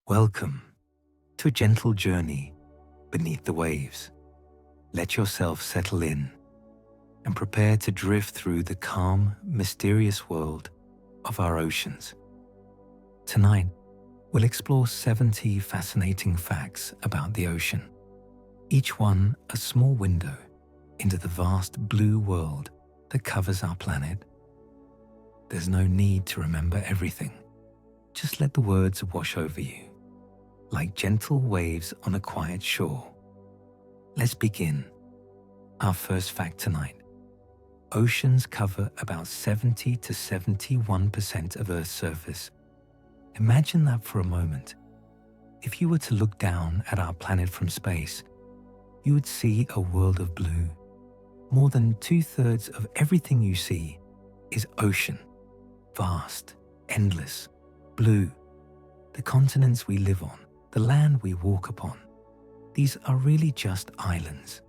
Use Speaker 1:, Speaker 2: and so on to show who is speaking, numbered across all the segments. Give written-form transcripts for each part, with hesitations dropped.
Speaker 1: Welcome to a gentle journey beneath the waves. Let yourself settle in and prepare to drift through the calm, mysterious world of our oceans. Tonight, we'll explore 70 fascinating facts about the ocean, each one a small window into the vast blue world that covers our planet. There's no need to remember everything. Just let the words wash over you, like gentle waves on a quiet shore. Let's begin. Our first fact tonight. Oceans cover about 70 to 71% of Earth's surface. Imagine that for a moment. If you were to look down at our planet from space, you would see a world of blue. More than 2/3 of everything you see is ocean. Vast, endless, blue. The continents we live on, the land we walk upon, these are really just islands,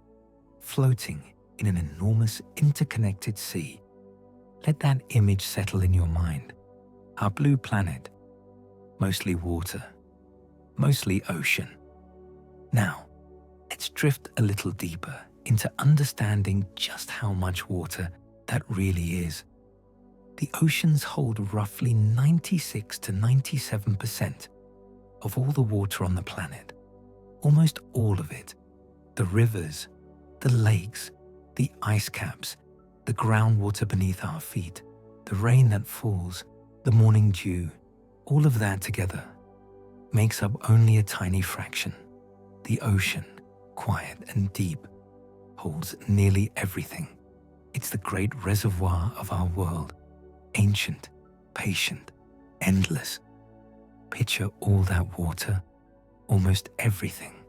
Speaker 1: floating in an enormous interconnected sea. Let that image settle in your mind. Our blue planet, mostly water, mostly ocean. Now, let's drift a little deeper into understanding just how much water that really is. The oceans hold roughly 96 to 97% of all the water on the planet. Almost all of it. The rivers, the lakes, the ice caps, the groundwater beneath our feet, the rain that falls, the morning dew, all of that together makes up only a tiny fraction. The ocean, quiet and deep, holds nearly everything. It's the great reservoir of our world. Ancient, patient, endless. Picture all that water, almost everything,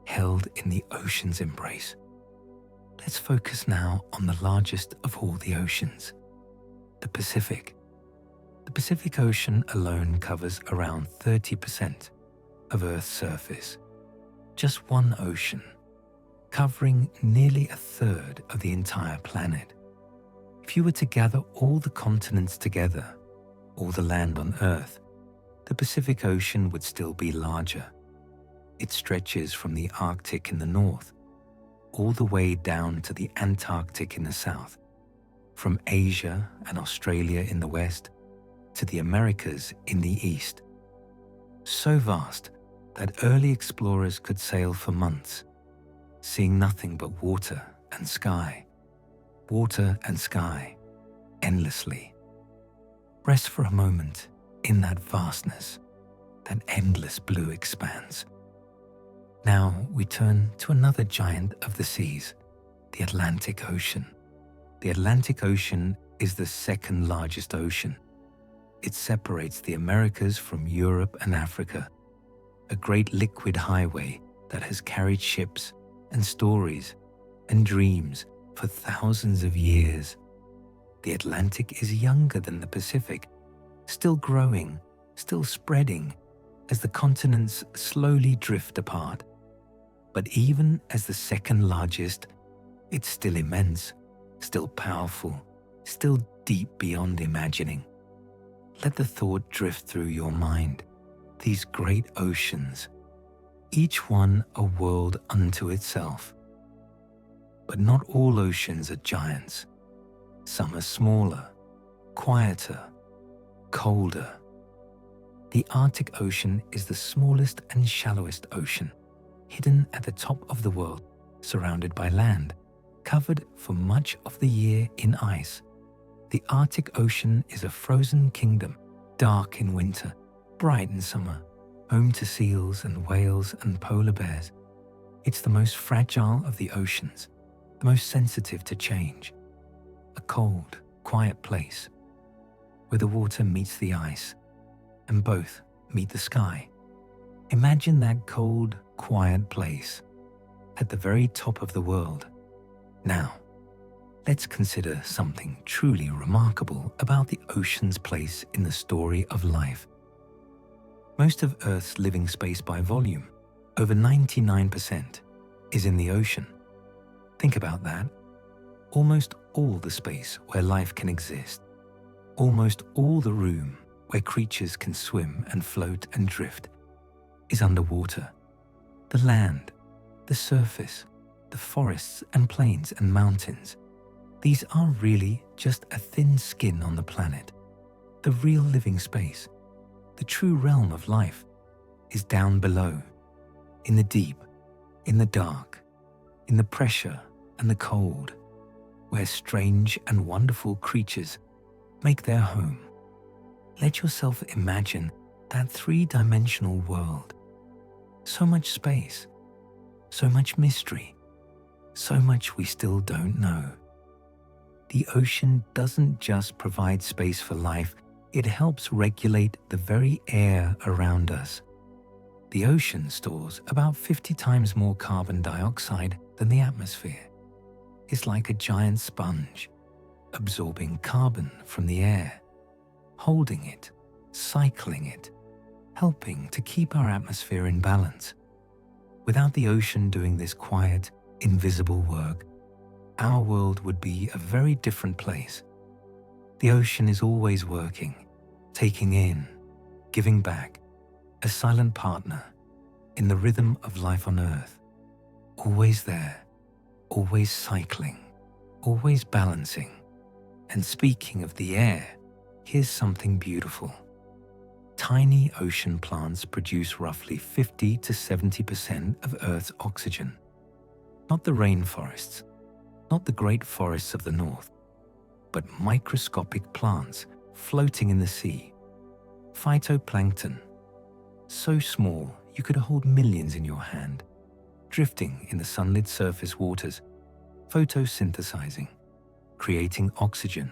Speaker 1: held in the ocean's embrace. Let's focus now on the largest of all the oceans, the Pacific. The Pacific Ocean alone covers around 30% of Earth's surface. Just one ocean, covering nearly 1/3 of the entire planet. If you were to gather all the continents together, all the land on Earth, the Pacific Ocean would still be larger. It stretches from the Arctic in the north, all the way down to the Antarctic in the south, from Asia and Australia in the west to the Americas in the east. So vast that early explorers could sail for months, seeing nothing but water and sky, endlessly. Rest for a moment in that vastness, that endless blue expanse. Now we turn to another giant of the seas, the Atlantic Ocean. The Atlantic Ocean is the second largest ocean. It separates the Americas from Europe and Africa, a great liquid highway that has carried ships and stories and dreams for thousands of years. The Atlantic is younger than the Pacific, still growing, still spreading as the continents slowly drift apart. But even as the second largest, it's still immense, still powerful, still deep beyond imagining. Let the thought drift through your mind. These great oceans, each one a world unto itself. But not all oceans are giants. Some are smaller, quieter, colder. The Arctic Ocean is the smallest and shallowest ocean, hidden at the top of the world, surrounded by land, covered for much of the year in ice. The Arctic Ocean is a frozen kingdom, dark in winter, bright in summer, home to seals and whales and polar bears. It's the most fragile of the oceans, the most sensitive to change. A cold, quiet place where the water meets the ice and both meet the sky. Imagine that cold, quiet place at the very top of the world. Now, let's consider something truly remarkable about the ocean's place in the story of life. Most of Earth's living space by volume, over 99%, is in the ocean. Think about that. Almost all the space where life can exist, almost all the room where creatures can swim and float and drift, is underwater. The land, the surface, the forests and plains and mountains, these are really just a thin skin on the planet. The real living space, the true realm of life, is down below, in the deep, in the dark, in the pressure and the cold, where strange and wonderful creatures make their home. Let yourself imagine that three-dimensional world. So much space, so much mystery, so much we still don't know. The ocean doesn't just provide space for life, it helps regulate the very air around us. The ocean stores about 50 times more carbon dioxide than the atmosphere. It's like a giant sponge, absorbing carbon from the air, holding it, cycling it, helping to keep our atmosphere in balance. Without the ocean doing this quiet, invisible work, our world would be a very different place. The ocean is always working, taking in, giving back, a silent partner in the rhythm of life on Earth. Always there, always cycling, always balancing. And speaking of the air, here's something beautiful. Tiny ocean plants produce roughly 50 to 70% of Earth's oxygen. Not the rainforests, not the great forests of the north, but microscopic plants floating in the sea. Phytoplankton, so small you could hold millions in your hand, drifting in the sunlit surface waters, photosynthesizing, creating oxygen,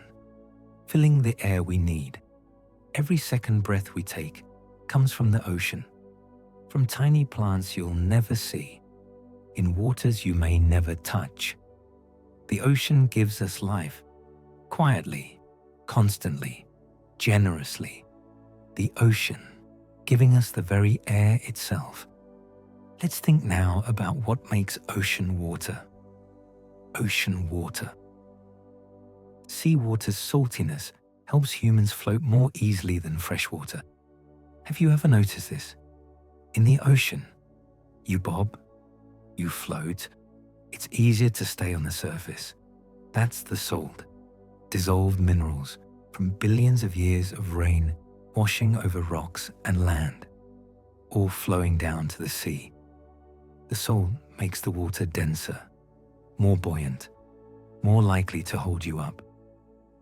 Speaker 1: filling the air we need. Every second breath we take comes from the ocean, from tiny plants you'll never see, in waters you may never touch. The ocean gives us life, quietly, constantly, generously. The ocean giving us the very air itself. Let's think now about what makes ocean water. Ocean water. Seawater's saltiness helps humans float more easily than freshwater. Have you ever noticed this? In the ocean, you bob, you float. It's easier to stay on the surface. That's the salt, dissolved minerals from billions of years of rain washing over rocks and land, all flowing down to the sea. The salt makes the water denser, more buoyant, more likely to hold you up.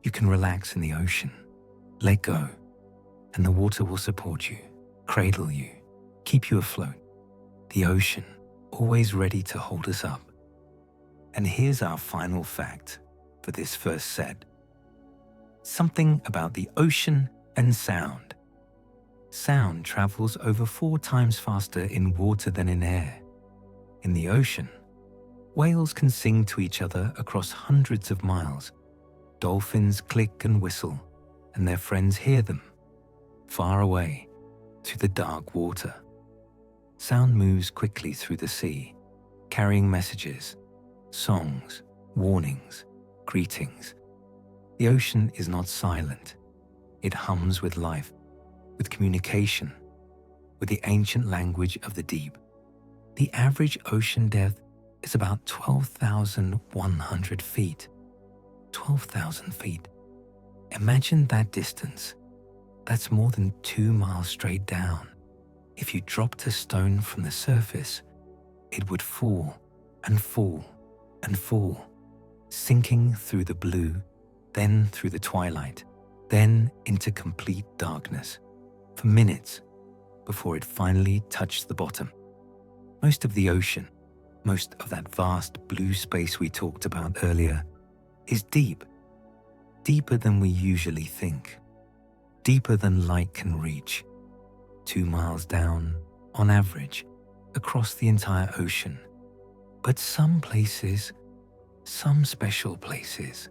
Speaker 1: You can relax in the ocean, let go, and the water will support you, cradle you, keep you afloat. The ocean, always ready to hold us up. And here's our final fact for this first set. Something about the ocean and sound. Sound travels over 4 times faster in water than in air. In the ocean, whales can sing to each other across hundreds of miles. Dolphins click and whistle, and their friends hear them, far away, through the dark water. Sound moves quickly through the sea, carrying messages, songs, warnings, greetings. The ocean is not silent. It hums with life, with communication, with the ancient language of the deep. The average ocean depth is about 12,100 feet. 12,000 feet. Imagine that distance. That's more than 2 miles straight down. If you dropped a stone from the surface, it would fall and fall and fall, sinking through the blue, then through the twilight, then into complete darkness, for minutes before it finally touched the bottom. Most of the ocean, most of that vast blue space we talked about earlier, is deep, deeper than we usually think, deeper than light can reach. 2 miles down, on average, across the entire ocean. But some places, some special places,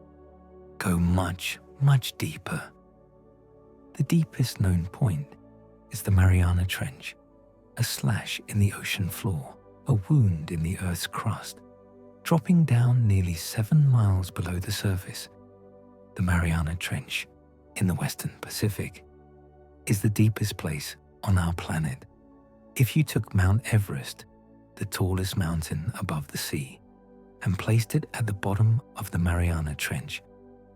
Speaker 1: go much, much deeper. The deepest known point is the Mariana Trench, a slash in the ocean floor, a wound in the Earth's crust, dropping down nearly 7 miles below the surface. The Mariana Trench, in the Western Pacific, is the deepest place on our planet. If you took Mount Everest, the tallest mountain above the sea, and placed it at the bottom of the Mariana Trench,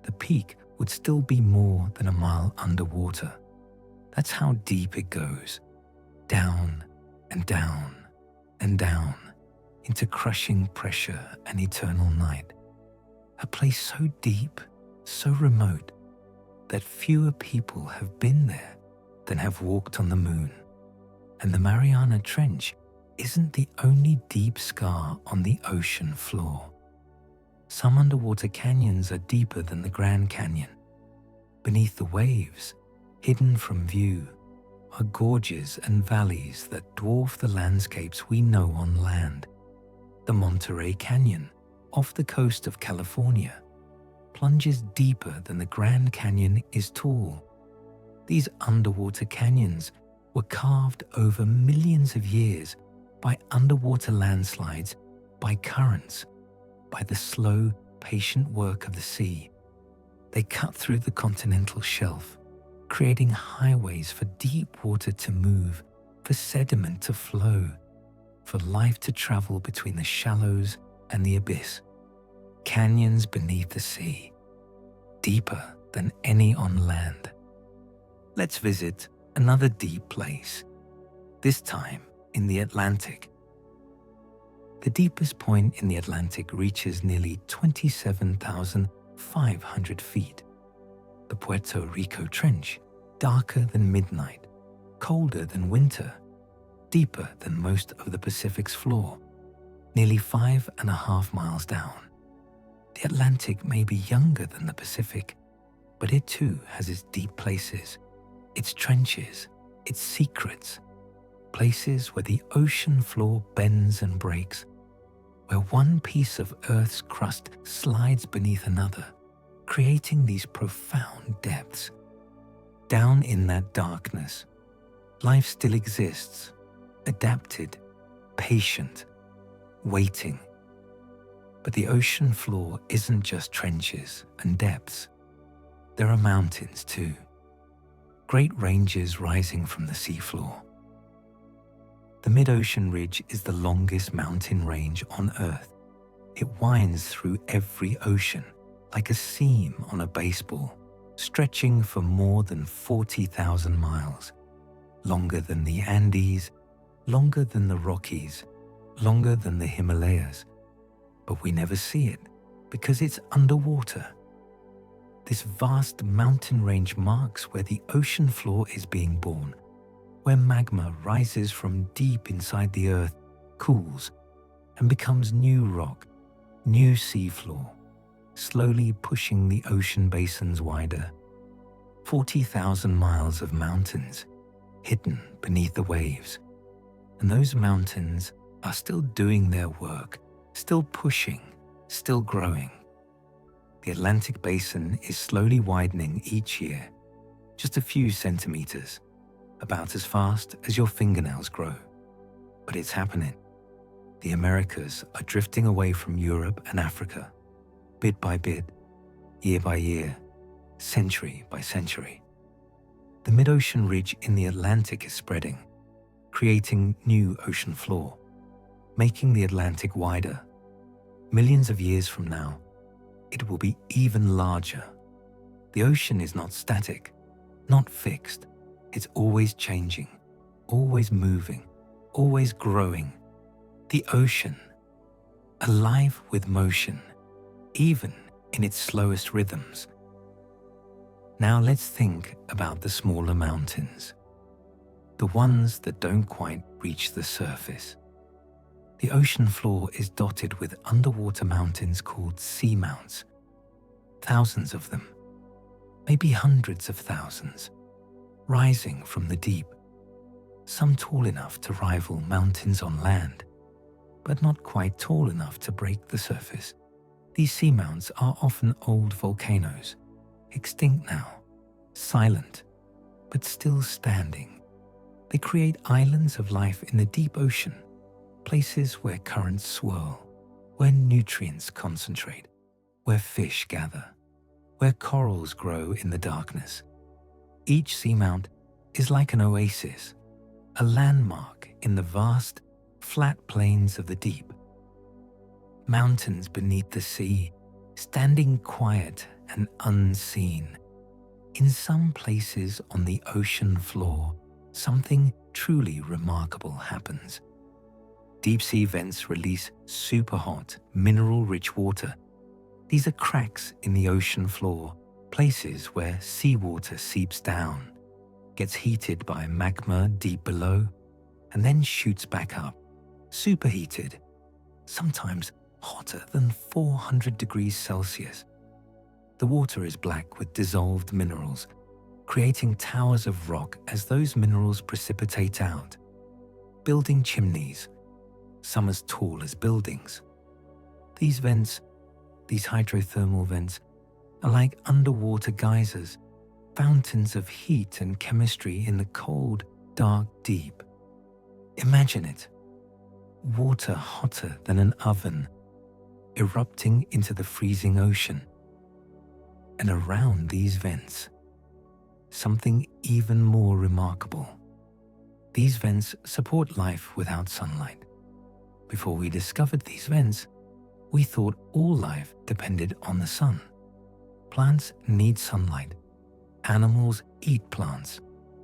Speaker 1: the peak would still be more than a mile underwater. That's how deep it goes, down and down and down, into crushing pressure and eternal night. A place so deep, so remote, that fewer people have been there than have walked on the moon. And the Mariana Trench isn't the only deep scar on the ocean floor. Some underwater canyons are deeper than the Grand Canyon. Beneath the waves, hidden from view, are gorges and valleys that dwarf the landscapes we know on land. The Monterey Canyon, off the coast of California, plunges deeper than the Grand Canyon is tall. These underwater canyons were carved over millions of years by underwater landslides, by currents, by the slow, patient work of the sea. They cut through the continental shelf, creating highways for deep water to move, for sediment to flow, for life to travel between the shallows and the abyss. Canyons beneath the sea, deeper than any on land. Let's visit another deep place, this time in the Atlantic. The deepest point in the Atlantic reaches nearly 27,500 feet. The Puerto Rico Trench, darker than midnight, colder than winter, deeper than most of the Pacific's floor, nearly 5.5 miles down. The Atlantic may be younger than the Pacific, but it too has its deep places, its trenches, its secrets, places where the ocean floor bends and breaks, where one piece of Earth's crust slides beneath another, creating these profound depths. Down in that darkness, life still exists, adapted, patient, waiting. But the ocean floor isn't just trenches and depths. There are mountains too, great ranges rising from the seafloor. The mid-ocean ridge is the longest mountain range on Earth. It winds through every ocean like a seam on a baseball, stretching for more than 40,000 miles, longer than the Andes, longer than the Rockies, longer than the Himalayas. But we never see it because it's underwater. This vast mountain range marks where the ocean floor is being born, where magma rises from deep inside the earth, cools, and becomes new rock, new seafloor, slowly pushing the ocean basins wider. 40,000 miles of mountains, hidden beneath the waves. And those mountains are still doing their work, still pushing, still growing. The Atlantic basin is slowly widening each year, just a few centimeters, about as fast as your fingernails grow. But it's happening. The Americas are drifting away from Europe and Africa, bit by bit, year by year, century by century. The mid-ocean ridge in the Atlantic is spreading, creating new ocean floor, making the Atlantic wider. Millions of years from now, it will be even larger. The ocean is not static, not fixed. It's always changing, always moving, always growing. The ocean, alive with motion, even in its slowest rhythms. Now let's think about the smaller mountains, the ones that don't quite reach the surface. The ocean floor is dotted with underwater mountains called seamounts. Thousands of them, maybe hundreds of thousands, rising from the deep, some tall enough to rival mountains on land, but not quite tall enough to break the surface. These seamounts are often old volcanoes, extinct now, silent, but still standing. They create islands of life in the deep ocean, places where currents swirl, where nutrients concentrate, where fish gather, where corals grow in the darkness. Each seamount is like an oasis, a landmark in the vast, flat plains of the deep. Mountains beneath the sea, standing quiet and unseen. In some places on the ocean floor, something truly remarkable happens. Deep-sea vents release super-hot, mineral-rich water. These are cracks in the ocean floor, places where seawater seeps down, gets heated by magma deep below, and then shoots back up, superheated, sometimes hotter than 400 degrees Celsius. The water is black with dissolved minerals, creating towers of rock as those minerals precipitate out, building chimneys, some as tall as buildings. These vents, these hydrothermal vents, are like underwater geysers, fountains of heat and chemistry in the cold, dark deep. Imagine it, water hotter than an oven, erupting into the freezing ocean. And around these vents, something even more remarkable. These vents support life without sunlight. Before we discovered these vents, we thought all life depended on the sun. Plants need sunlight, animals eat plants,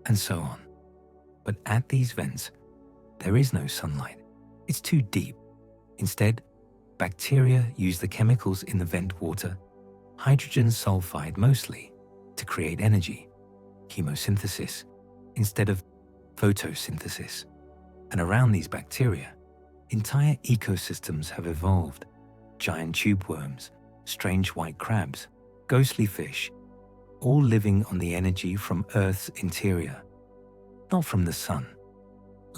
Speaker 1: and so on. But at these vents, there is no sunlight. It's too deep. Instead, bacteria use the chemicals in the vent water, hydrogen sulfide mostly, to create energy, chemosynthesis, instead of photosynthesis. And around these bacteria, entire ecosystems have evolved. Giant tube worms, strange white crabs, ghostly fish, all living on the energy from Earth's interior, not from the sun.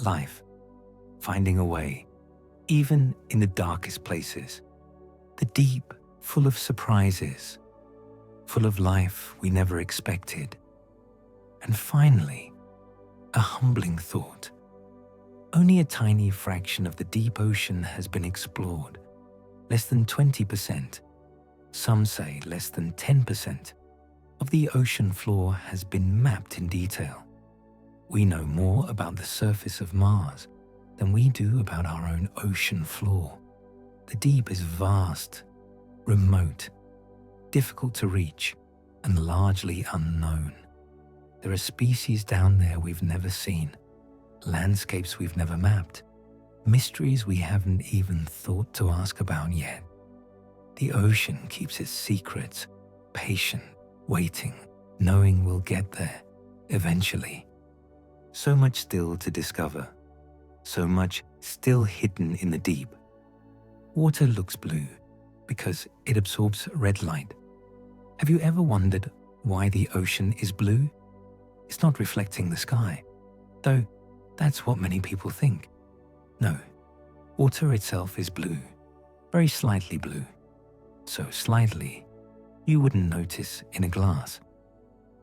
Speaker 1: Life, finding a way, even in the darkest places. The deep, full of surprises, full of life we never expected. And finally, a humbling thought. Only a tiny fraction of the deep ocean has been explored, less than 20%. Some say less than 10% of the ocean floor has been mapped in detail. We know more about the surface of Mars than we do about our own ocean floor. The deep is vast, remote, difficult to reach, and largely unknown. There are species down there we've never seen, landscapes we've never mapped, mysteries we haven't even thought to ask about yet. The ocean keeps its secrets, patient, waiting, knowing we'll get there, eventually. So much still to discover, so much still hidden in the deep. Water looks blue because it absorbs red light. Have you ever wondered why the ocean is blue? It's not reflecting the sky, though that's what many people think. No, water itself is blue, very slightly blue. So slightly, you wouldn't notice in a glass.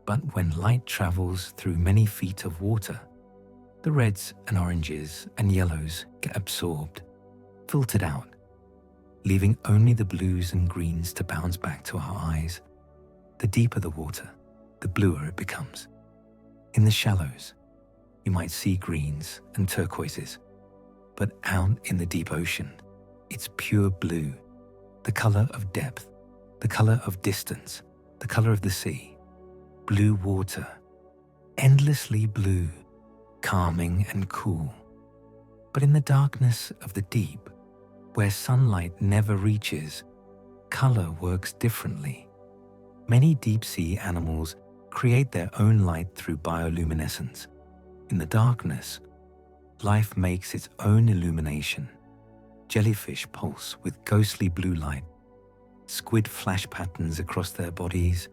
Speaker 1: But when light travels through many feet of water, the reds and oranges and yellows get absorbed, filtered out, leaving only the blues and greens to bounce back to our eyes. The deeper the water, the bluer it becomes. In the shallows, you might see greens and turquoises, but out in the deep ocean, it's pure blue, the color of depth, the color of distance, the color of the sea. Blue water, endlessly blue, calming and cool. But in the darkness of the deep, where sunlight never reaches, color works differently. Many deep-sea animals create their own light through bioluminescence. In the darkness, life makes its own illumination. Jellyfish pulse with ghostly blue light. Squid flash patterns across their bodies.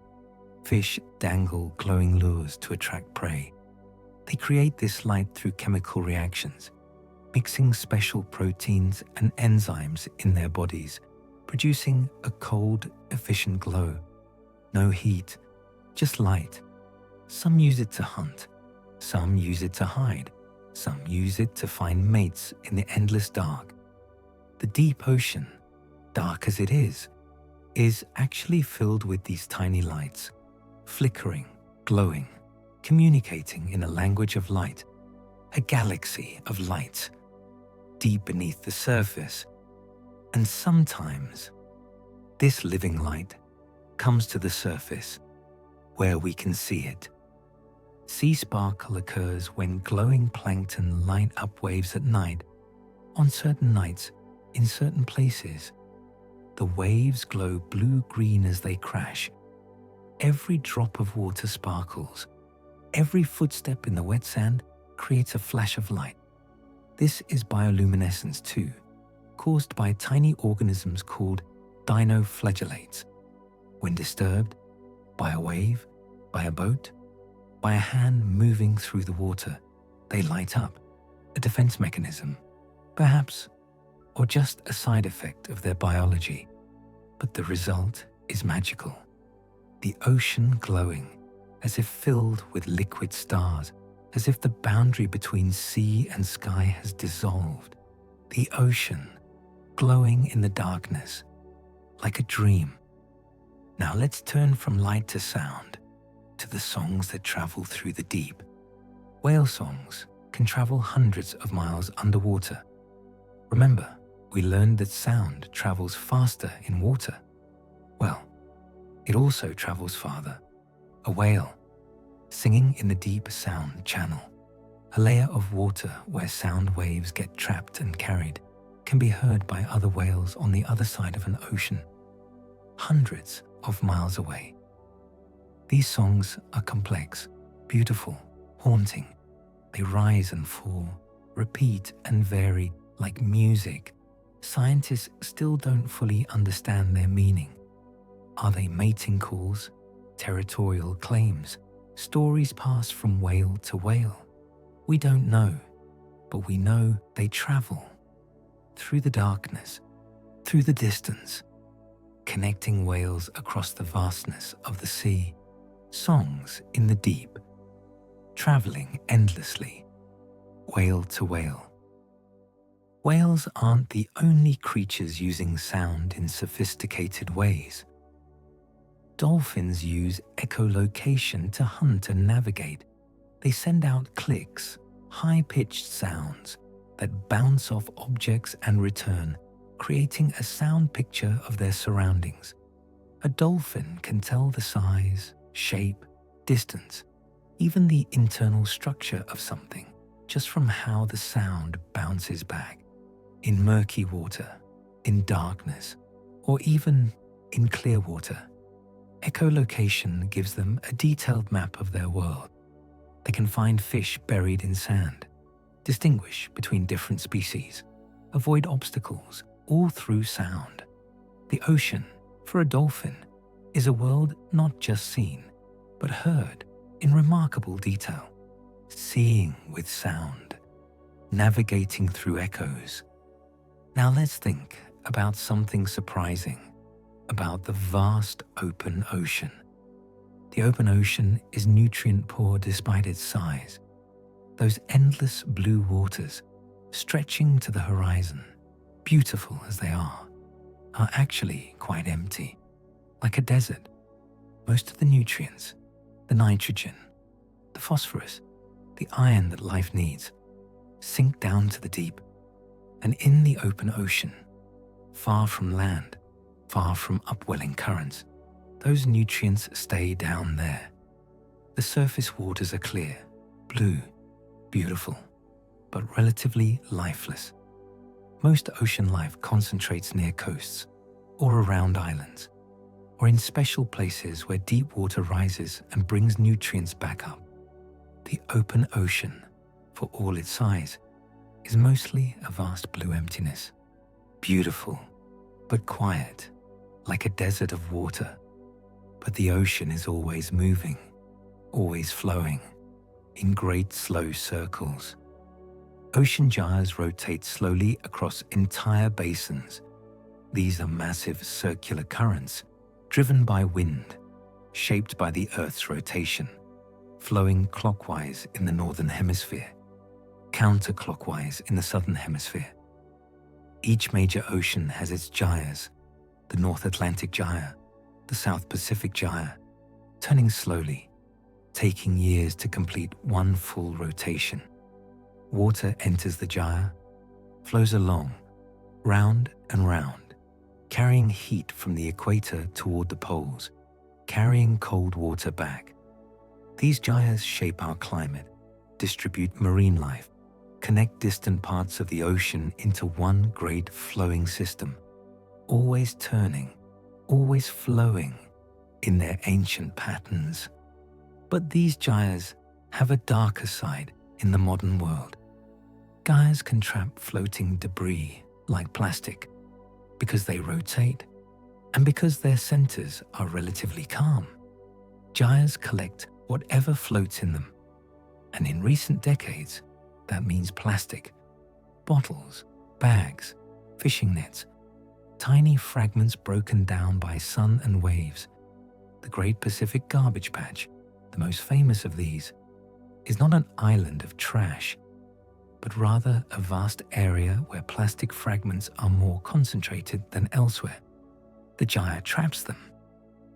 Speaker 1: Fish dangle glowing lures to attract prey. They create this light through chemical reactions, mixing special proteins and enzymes in their bodies, producing a cold, efficient glow. No heat, just light. Some use it to hunt. Some use it to hide. Some use it to find mates in the endless dark. The deep ocean, dark as it is actually filled with these tiny lights, flickering, glowing, communicating in a language of light. a galaxy of lights deep beneath the surface. And sometimes this living light comes to the surface where we can see it. Sea sparkle occurs when glowing plankton light up waves at night. On certain nights, in certain places, the waves glow blue-green as they crash. Every drop of water sparkles. Every footstep in the wet sand creates a flash of light. This is bioluminescence too, caused by tiny organisms called dinoflagellates. When disturbed by a wave, by a boat, by a hand moving through the water, they light up, a defense mechanism, perhaps, or just a side effect of their biology. But the result is magical. The ocean glowing, as if filled with liquid stars, as if the boundary between sea and sky has dissolved. The ocean glowing in the darkness, like a dream. Now let's turn from light to sound, to the songs that travel through the deep. Whale songs can travel hundreds of miles underwater. Remember, we learned that sound travels faster in water. Well, it also travels farther. A whale, singing in the deep sound channel, a layer of water where sound waves get trapped and carried, can be heard by other whales on the other side of an ocean, hundreds of miles away. These songs are complex, beautiful, haunting. They rise and fall, repeat and vary like music. Scientists still don't fully understand their meaning. Are they mating calls, territorial claims, stories passed from whale to whale? We don't know, but we know they travel through the darkness, through the distance, connecting whales across the vastness of the sea, songs in the deep, traveling endlessly, whale to whale. Whales aren't the only creatures using sound in sophisticated ways. Dolphins use echolocation to hunt and navigate. They send out clicks, high-pitched sounds that bounce off objects and return, creating a sound picture of their surroundings. A dolphin can tell the size, shape, distance, even the internal structure of something, just from how the sound bounces back. In murky water, in darkness, or even in clear water, echolocation gives them a detailed map of their world. They can find fish buried in sand, distinguish between different species, avoid obstacles, all through sound. The ocean, for a dolphin, is a world not just seen, but heard in remarkable detail, seeing with sound, navigating through echoes. Now let's think about something surprising, about the vast open ocean. The open ocean is nutrient poor despite its size. Those endless blue waters, stretching to the horizon, beautiful as they are actually quite empty, like a desert. Most of the nutrients, the nitrogen, the phosphorus, the iron that life needs, sink down to the deep. And in the open ocean, far from land, far from upwelling currents, those nutrients stay down there. The surface waters are clear, blue, beautiful, but relatively lifeless. Most ocean life concentrates near coasts, or around islands, or in special places where deep water rises and brings nutrients back up. The open ocean, for all its size, is mostly a vast blue emptiness, beautiful, but quiet, like a desert of water. But the ocean is always moving, always flowing, in great slow circles. Ocean gyres rotate slowly across entire basins. These are massive circular currents, driven by wind, shaped by the Earth's rotation, flowing clockwise in the northern hemisphere, counterclockwise in the southern hemisphere. Each major ocean has its gyres, the North Atlantic gyre, the South Pacific gyre, turning slowly, taking years to complete one full rotation. Water enters the gyre, flows along, round and round, carrying heat from the equator toward the poles, carrying cold water back. These gyres shape our climate, distribute marine life, connect distant parts of the ocean into one great flowing system, always turning, always flowing in their ancient patterns. But these gyres have a darker side in the modern world. Gyres can trap floating debris like plastic because they rotate and because their centers are relatively calm. Gyres collect whatever floats in them, and in recent decades, that means plastic, bottles, bags, fishing nets, tiny fragments broken down by sun and waves. The Great Pacific Garbage Patch, the most famous of these, is not an island of trash, but rather a vast area where plastic fragments are more concentrated than elsewhere. The gyre traps them,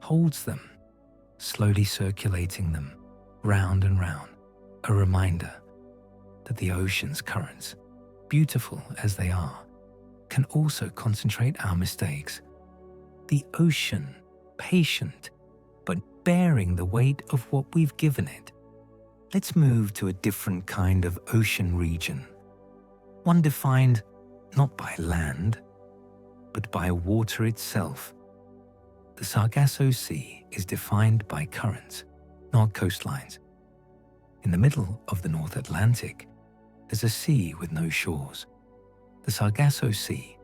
Speaker 1: holds them, slowly circulating them round and round, a reminder that the ocean's currents, beautiful as they are, can also concentrate our mistakes. The ocean, patient, but bearing the weight of what we've given it. Let's move to a different kind of ocean region, one defined not by land, but by water itself. The Sargasso Sea is defined by currents, not coastlines. In the middle of the North Atlantic, there's a sea with no shores. The Sargasso Sea,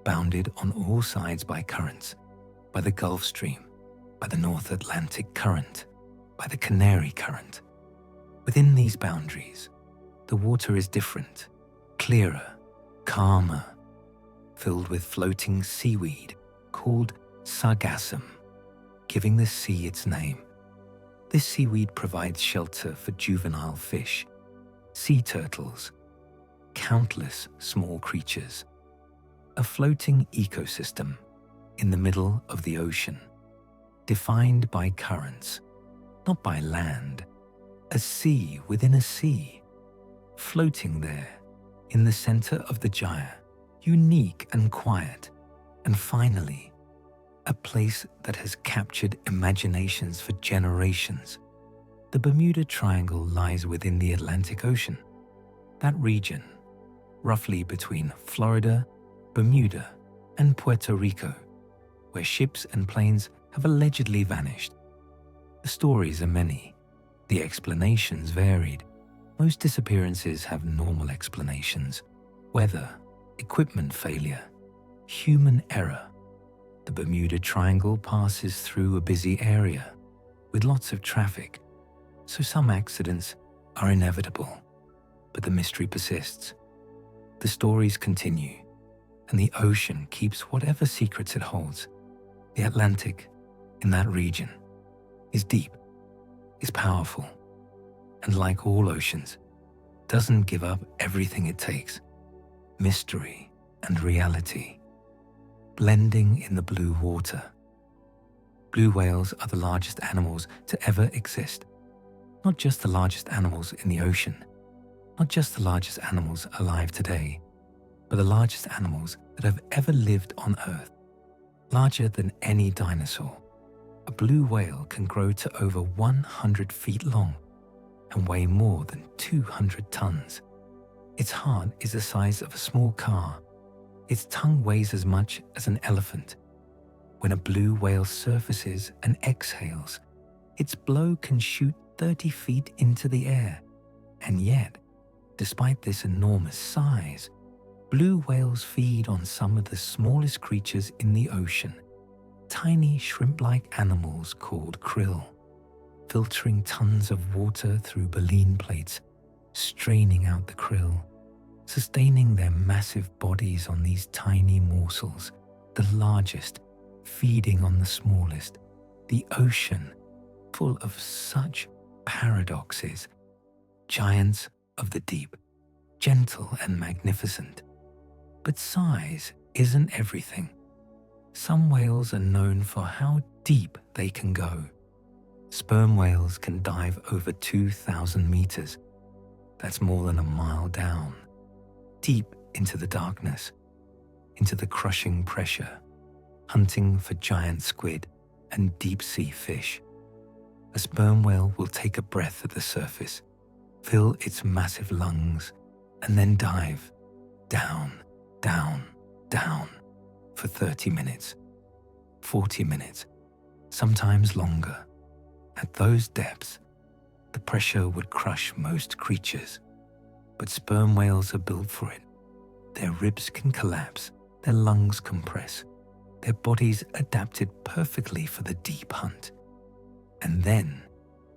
Speaker 1: bounded on all sides by currents, by the Gulf Stream, by the North Atlantic Current, by the Canary Current. Within these boundaries, the water is different, clearer, calmer, filled with floating seaweed called sargassum, giving the sea its name. This seaweed provides shelter for juvenile fish, sea turtles, countless small creatures, a floating ecosystem in the middle of the ocean, defined by currents, not by land, a sea within a sea, floating there in the center of the gyre, unique and quiet, and finally, a place that has captured imaginations for generations. The Bermuda Triangle lies within the Atlantic Ocean. That region, roughly between Florida, Bermuda, and Puerto Rico, where ships and planes have allegedly vanished. The stories are many. The explanations varied. Most disappearances have normal explanations: weather, equipment failure, human error. The Bermuda Triangle passes through a busy area with lots of traffic, so some accidents are inevitable. But the mystery persists. The stories continue, and the ocean keeps whatever secrets it holds. The Atlantic, in that region, is deep, is powerful, and like all oceans, doesn't give up everything it takes. Mystery and reality, blending in the blue water. Blue whales are the largest animals to ever exist. Not just the largest animals in the ocean, not just the largest animals alive today, but the largest animals that have ever lived on Earth. Larger than any dinosaur, a blue whale can grow to over 100 feet long and weigh more than 200 tons. Its heart is the size of a small car. Its tongue weighs as much as an elephant. When a blue whale surfaces and exhales, its blow can shoot 30 feet into the air. And yet, despite this enormous size, blue whales feed on some of the smallest creatures in the ocean, tiny shrimp-like animals called krill, filtering tons of water through baleen plates, straining out the krill, sustaining their massive bodies on these tiny morsels, the largest feeding on the smallest. The ocean, full of such paradoxes, giants of the deep, gentle and magnificent. But size isn't everything. Some whales are known for how deep they can go. Sperm whales can dive over 2,000 meters. that's more than a mile down, deep into the darkness, into the crushing pressure, hunting for giant squid and deep-sea fish. A sperm whale will take a breath at the surface, fill its massive lungs, and then dive down, down, down for 30 minutes, 40 minutes, sometimes longer. At those depths, the pressure would crush most creatures, but sperm whales are built for it. Their ribs can collapse, their lungs compress, their bodies adapted perfectly for the deep hunt. And then,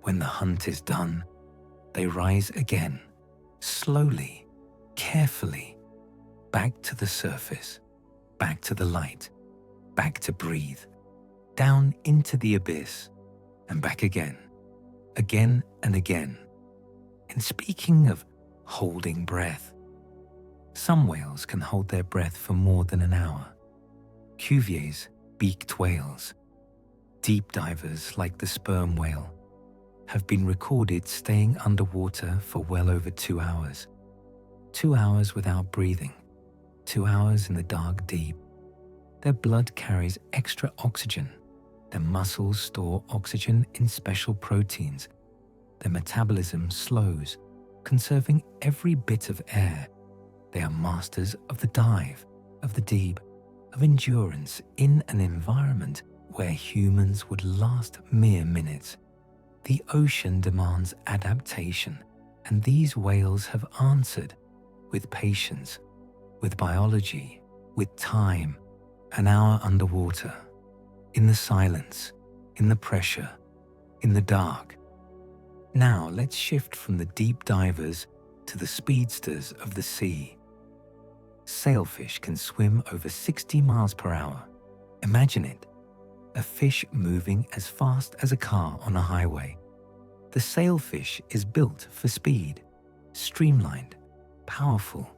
Speaker 1: when the hunt is done, they rise again, slowly, carefully, back to the surface, back to the light, back to breathe, down into the abyss, and back again and again. And speaking of holding breath, some whales can hold their breath for more than an hour. Cuvier's beaked whales, deep divers like the sperm whale, have been recorded staying underwater for well over 2 hours. 2 hours without breathing, 2 hours in the dark deep. Their blood carries extra oxygen. Their muscles store oxygen in special proteins. Their metabolism slows, conserving every bit of air. They are masters of the dive, of the deep, of endurance in an environment where humans would last mere minutes. The ocean demands adaptation, and these whales have answered with patience, with biology, with time. An hour underwater, in the silence, in the pressure, in the dark. Now let's shift from the deep divers to the speedsters of the sea. Sailfish can swim over 60 miles per hour. Imagine it, a fish moving as fast as a car on a highway. The sailfish is built for speed, streamlined, powerful,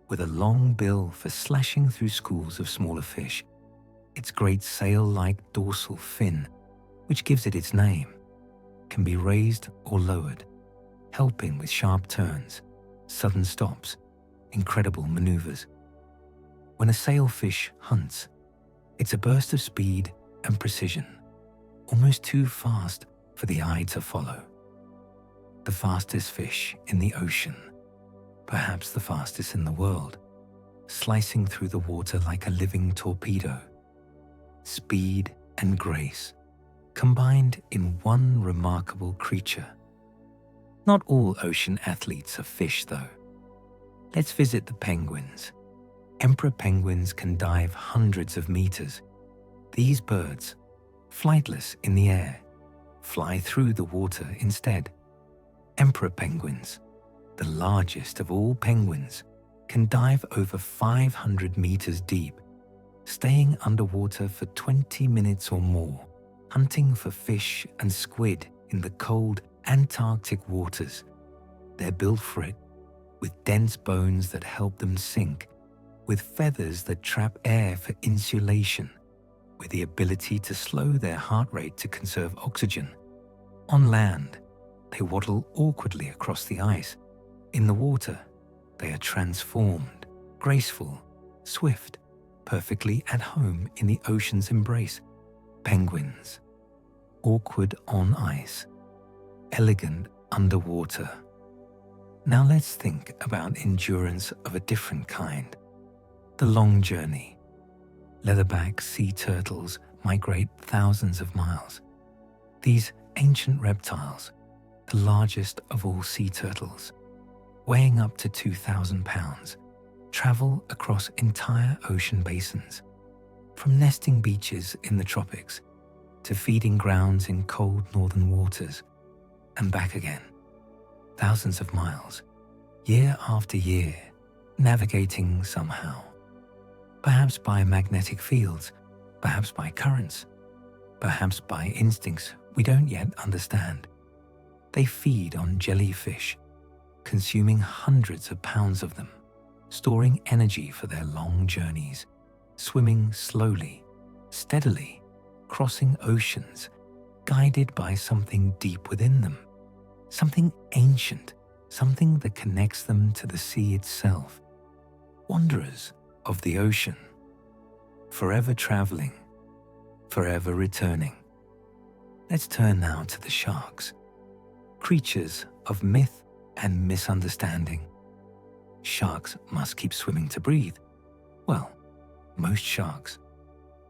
Speaker 1: with a long bill for slashing through schools of smaller fish. Its great sail-like dorsal fin, which gives it its name, can be raised or lowered, helping with sharp turns, sudden stops, incredible maneuvers. When a sailfish hunts, it's a burst of speed and precision, almost too fast for the eye to follow. The fastest fish in the ocean, perhaps the fastest in the world, slicing through the water like a living torpedo. Speed and grace, combined in one remarkable creature. Not all ocean athletes are fish, though. Let's visit the penguins. Emperor penguins can dive hundreds of meters. These birds, flightless in the air, fly through the water instead. Emperor penguins, the largest of all penguins, can dive over 500 meters deep, staying underwater for 20 minutes or more, hunting for fish and squid in the cold Antarctic waters. They're built for it, with dense bones that help them sink, with feathers that trap air for insulation, with the ability to slow their heart rate to conserve oxygen. On land, they waddle awkwardly across the ice. In the water, they are transformed, graceful, swift, perfectly at home in the ocean's embrace. Penguins, awkward on ice, elegant underwater. Now let's think about endurance of a different kind. The long journey. Leatherback sea turtles migrate thousands of miles. These ancient reptiles, the largest of all sea turtles, weighing up to 2,000 pounds, travel across entire ocean basins, from nesting beaches in the tropics to feeding grounds in cold northern waters, and back again. Thousands of miles, year after year, navigating somehow. Perhaps by magnetic fields, perhaps by currents, perhaps by instincts we don't yet understand. They feed on jellyfish, consuming hundreds of pounds of them, storing energy for their long journeys, swimming slowly, steadily, crossing oceans, guided by something deep within them, something ancient, something that connects them to the sea itself. Wanderers of the ocean, forever traveling, forever returning. Let's turn now to the sharks, creatures of myth and misunderstanding. Sharks must keep swimming to breathe. Well, most sharks.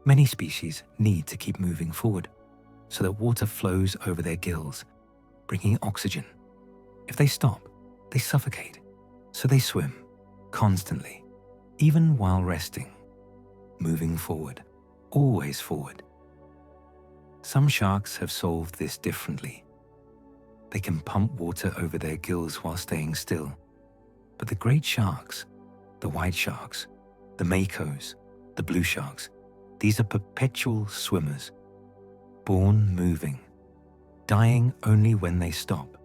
Speaker 1: Many species need to keep moving forward so that water flows over their gills, bringing oxygen. If they stop, they suffocate, so they swim constantly, even while resting, moving forward, always forward. Some sharks have solved this differently. They can pump water over their gills while staying still. But the great sharks, the white sharks, the makos, the blue sharks, these are perpetual swimmers, born moving, dying only when they stop.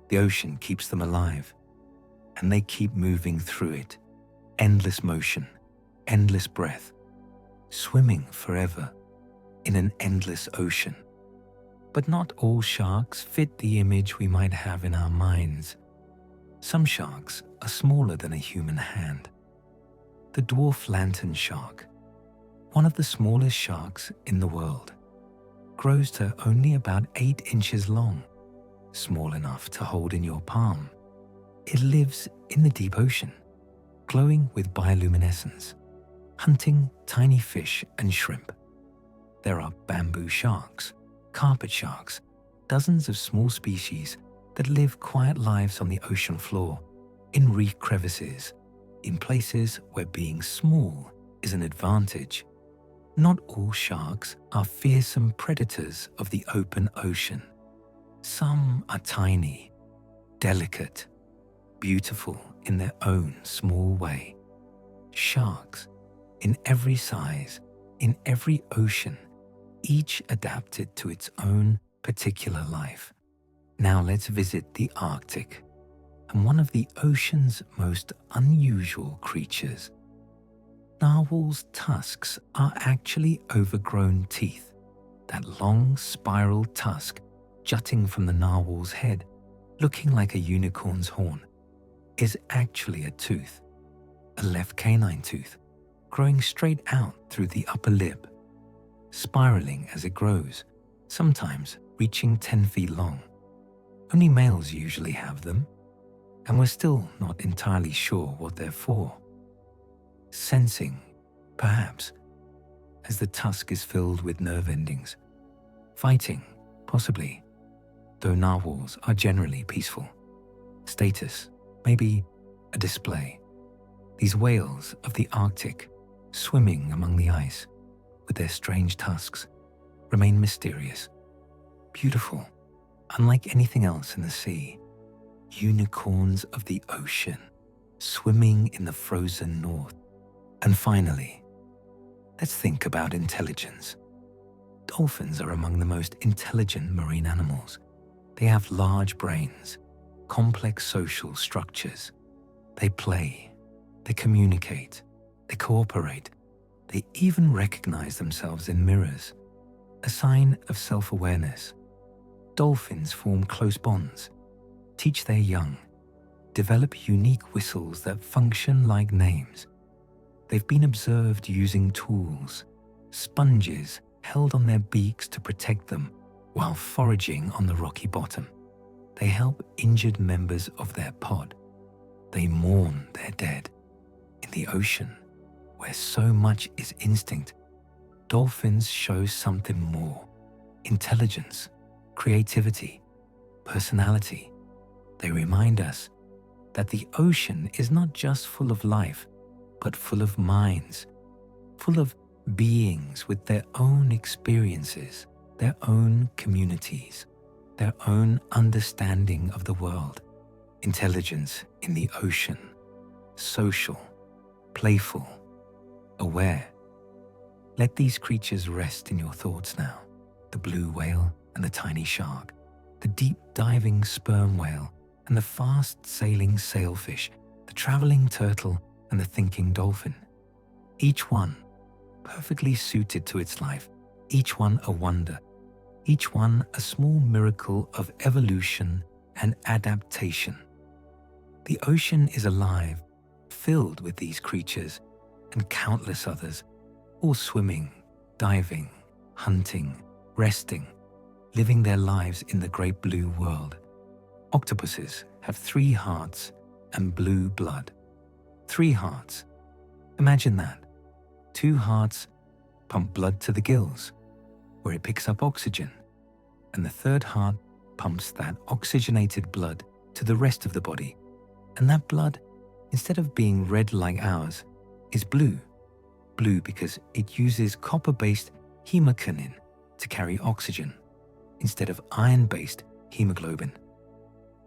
Speaker 1: The ocean keeps them alive, and they keep moving through it. Endless motion, endless breath, swimming forever in an endless ocean. But not all sharks fit the image we might have in our minds. Some sharks are smaller than a human hand. The dwarf lantern shark, one of the smallest sharks in the world, grows to only about 8 inches long, small enough to hold in your palm. It lives in the deep ocean, glowing with bioluminescence, hunting tiny fish and shrimp. There are bamboo sharks, carpet sharks, dozens of small species that live quiet lives on the ocean floor, in reef crevices, in places where being small is an advantage. Not all sharks are fearsome predators of the open ocean. Some are tiny, delicate, beautiful in their own small way. Sharks, in every size, in every ocean, each adapted to its own particular life. Now let's visit the Arctic and one of the ocean's most unusual creatures. Narwhals' tusks are actually overgrown teeth. That long spiral tusk jutting from the narwhal's head, looking like a unicorn's horn, is actually a tooth, a left canine tooth, growing straight out through the upper lip, spiraling as it grows, sometimes reaching 10 feet long. Only males usually have them, and we're still not entirely sure what they're for. Sensing, perhaps, as the tusk is filled with nerve endings. Fighting, possibly, though narwhals are generally peaceful. Status, maybe a display. These whales of the Arctic, swimming among the ice, with their strange tusks, remain mysterious, beautiful, unlike anything else in the sea. Unicorns of the ocean, swimming in the frozen north. And finally, let's think about intelligence. Dolphins are among the most intelligent marine animals. They have large brains, complex social structures. They play, they communicate, they cooperate. They even recognize themselves in mirrors, a sign of self-awareness. Dolphins form close bonds, teach their young, develop unique whistles that function like names. They've been observed using tools, sponges held on their beaks to protect them while foraging on the rocky bottom. They help injured members of their pod. They mourn their dead. In the ocean, where so much is instinct, dolphins show something more: intelligence, creativity, personality. They remind us that the ocean is not just full of life, but full of minds, full of beings with their own experiences, their own communities, their own understanding of the world. Intelligence in the ocean, social, playful, aware. Let these creatures rest in your thoughts now. The blue whale and the tiny shark, the deep diving sperm whale and the fast sailing sailfish, the traveling turtle and the thinking dolphin. Each one perfectly suited to its life, each one a wonder, each one a small miracle of evolution and adaptation. The ocean is alive, filled with these creatures and countless others, all swimming, diving, hunting, resting, living their lives in the great blue world. Octopuses have 3 hearts and blue blood. 3 hearts. Imagine that. 2 hearts pump blood to the gills, where it picks up oxygen, and the 3rd heart pumps that oxygenated blood to the rest of the body. And that blood, instead of being red like ours, is blue. Blue because it uses copper-based hemokinin to carry oxygen instead of iron-based hemoglobin.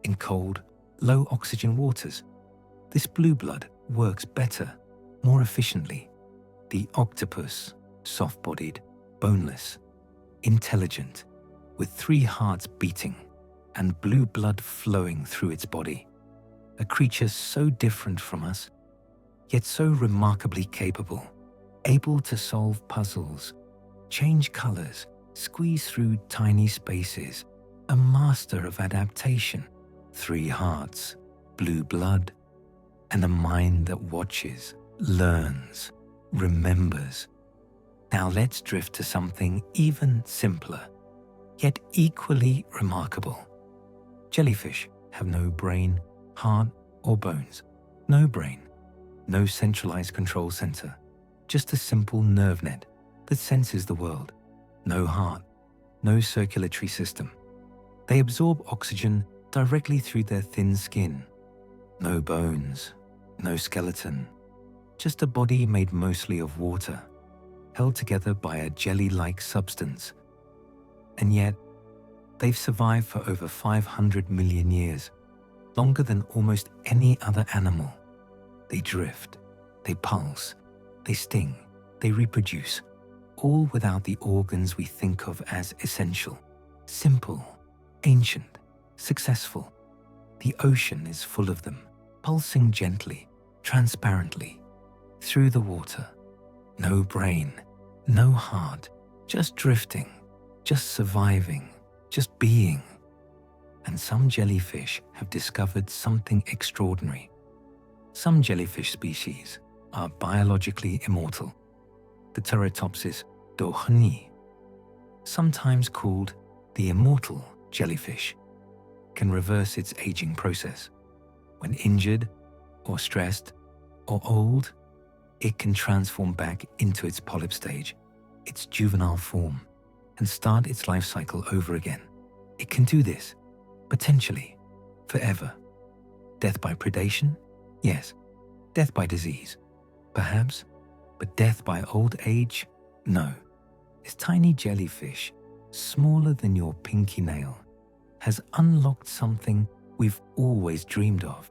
Speaker 1: In cold, low oxygen waters, this blue blood works better, more efficiently. The octopus, soft-bodied, boneless, intelligent, with 3 hearts beating and blue blood flowing through its body. A creature so different from us, yet so remarkably capable, able to solve puzzles, change colors, squeeze through tiny spaces, a master of adaptation, 3 hearts, blue blood, and a mind that watches, learns, remembers. Now let's drift to something even simpler, yet equally remarkable. Jellyfish have no brain, heart, or bones. No brain, no centralized control center, just a simple nerve net that senses the world. No heart, no circulatory system. They absorb oxygen directly through their thin skin. No bones, no skeleton, just a body made mostly of water, held together by a jelly-like substance. And yet, they've survived for over 500 million years, longer than almost any other animal. They drift, they pulse, they sting, they reproduce, all without the organs we think of as essential, simple, ancient, successful. The ocean is full of them, pulsing gently, transparently, through the water. No brain, no heart, just drifting, just surviving, just being. And some jellyfish have discovered something extraordinary. Some jellyfish species are biologically immortal. The Turritopsis dohny, sometimes called the immortal jellyfish, can reverse its aging process. When injured or stressed or old, it can transform back into its polyp stage, its juvenile form, and start its life cycle over again. It can do this, potentially, forever. Death by predation? Yes. Death by disease? Perhaps. But death by old age? No. This tiny jellyfish, smaller than your pinky nail, has unlocked something we've always dreamed of.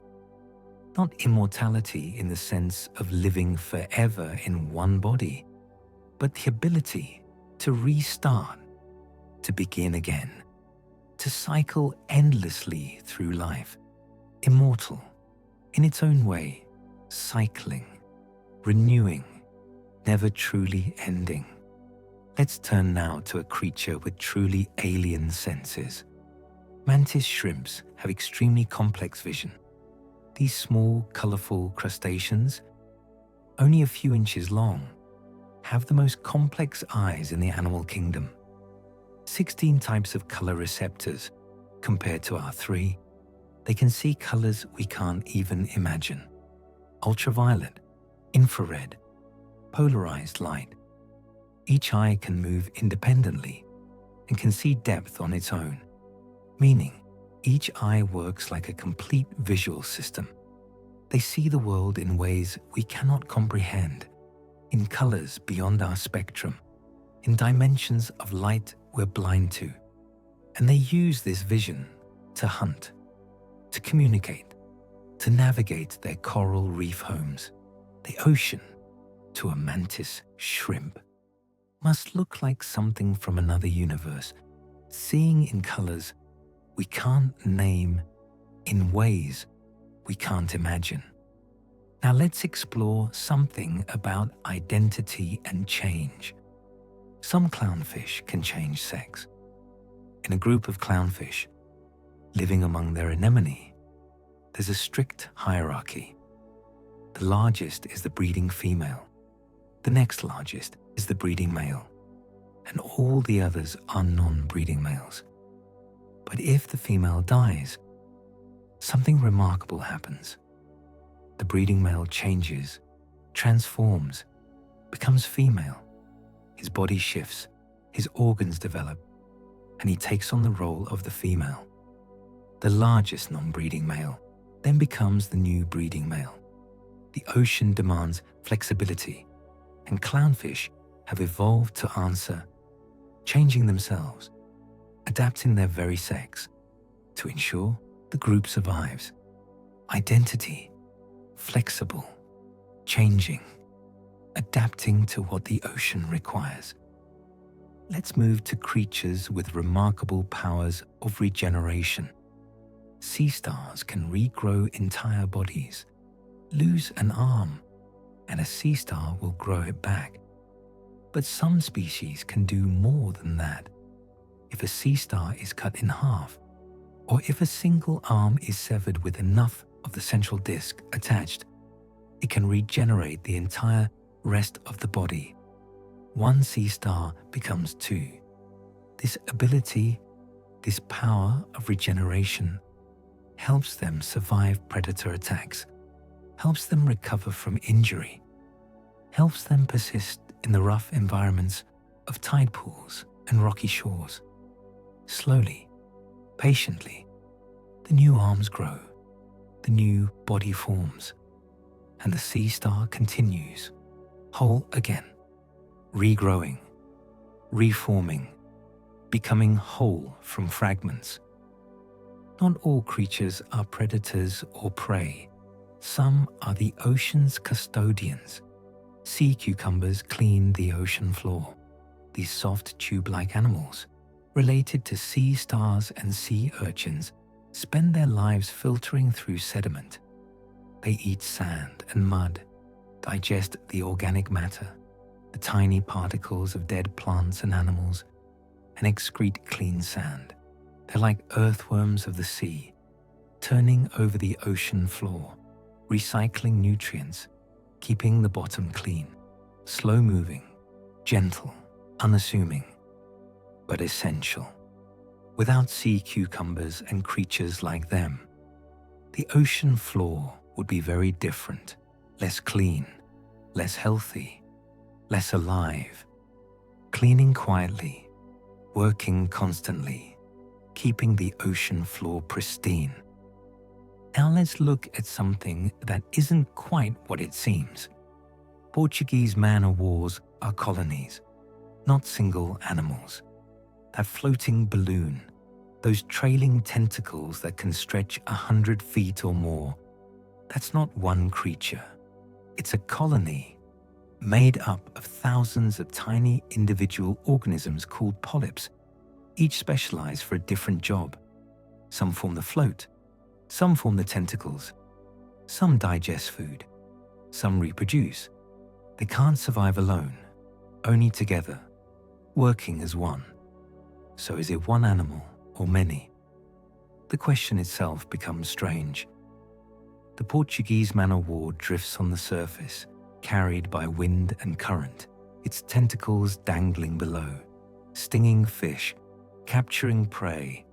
Speaker 1: Not immortality in the sense of living forever in one body, but the ability to restart, to begin again, to cycle endlessly through life, immortal, in its own way, cycling, renewing, never truly ending. Let's turn now to a creature with truly alien senses. Mantis shrimps have extremely complex vision. These small, colorful crustaceans, only a few inches long, have the most complex eyes in the animal kingdom. 16 types of color receptors compared to our 3. They can see colors we can't even imagine. Ultraviolet, infrared, polarized light. Each eye can move independently and can see depth on its own, meaning each eye works like a complete visual system. They see the world in ways we cannot comprehend, in colors beyond our spectrum, in dimensions of light we're blind to. And they use this vision to hunt, to communicate, to navigate their coral reef homes. The ocean, to a mantis shrimp, must look like something from another universe, seeing in colors we can't name, in ways we can't imagine. Now let's explore something about identity and change. Some clownfish can change sex. In a group of clownfish living among their anemone, there's a strict hierarchy. The largest is the breeding female. The next largest is the breeding male. And all the others are non-breeding males. But if the female dies, something remarkable happens. The breeding male changes, transforms, becomes female. His body shifts, his organs develop, and he takes on the role of the female. The largest non-breeding male then becomes the new breeding male. The ocean demands flexibility, and clownfish have evolved to answer, changing themselves, adapting their very sex to ensure the group survives. Identity, flexible, changing, adapting to what the ocean requires. Let's move to creatures with remarkable powers of regeneration. Sea stars can regrow entire bodies, lose an arm, and a sea star will grow it back. But some species can do more than that. If a sea star is cut in half, or if a single arm is severed with enough of the central disc attached, it can regenerate the entire rest of the body. One sea star becomes two. This ability, this power of regeneration, helps them survive predator attacks, helps them recover from injury, helps them persist in the rough environments of tide pools and rocky shores. Slowly, patiently, the new arms grow, the new body forms, and the sea star continues, whole again, regrowing, reforming, becoming whole from fragments. Not all creatures are predators or prey. Some are the ocean's custodians. Sea cucumbers clean the ocean floor. These soft tube-like animals, related to sea stars and sea urchins, spend their lives filtering through sediment. They eat sand and mud, digest the organic matter, the tiny particles of dead plants and animals, and excrete clean sand. They're like earthworms of the sea, turning over the ocean floor, recycling nutrients, keeping the bottom clean, slow-moving, gentle, unassuming, but essential. Without sea cucumbers and creatures like them, the ocean floor would be very different, less clean, less healthy, less alive, cleaning quietly, working constantly, keeping the ocean floor pristine. Now let's look at something that isn't quite what it seems. Portuguese man-o'-wars are colonies, not single animals. That floating balloon, those trailing tentacles that can stretch 100 feet or more, that's not one creature. It's a colony made up of thousands of tiny individual organisms called polyps, each specialized for a different job. Some form the float, some form the tentacles, some digest food, some reproduce. They can't survive alone, only together, working as one. So is it one animal or many? The question itself becomes strange. The Portuguese man-o'-war drifts on the surface, carried by wind and current, its tentacles dangling below, stinging fish, capturing prey,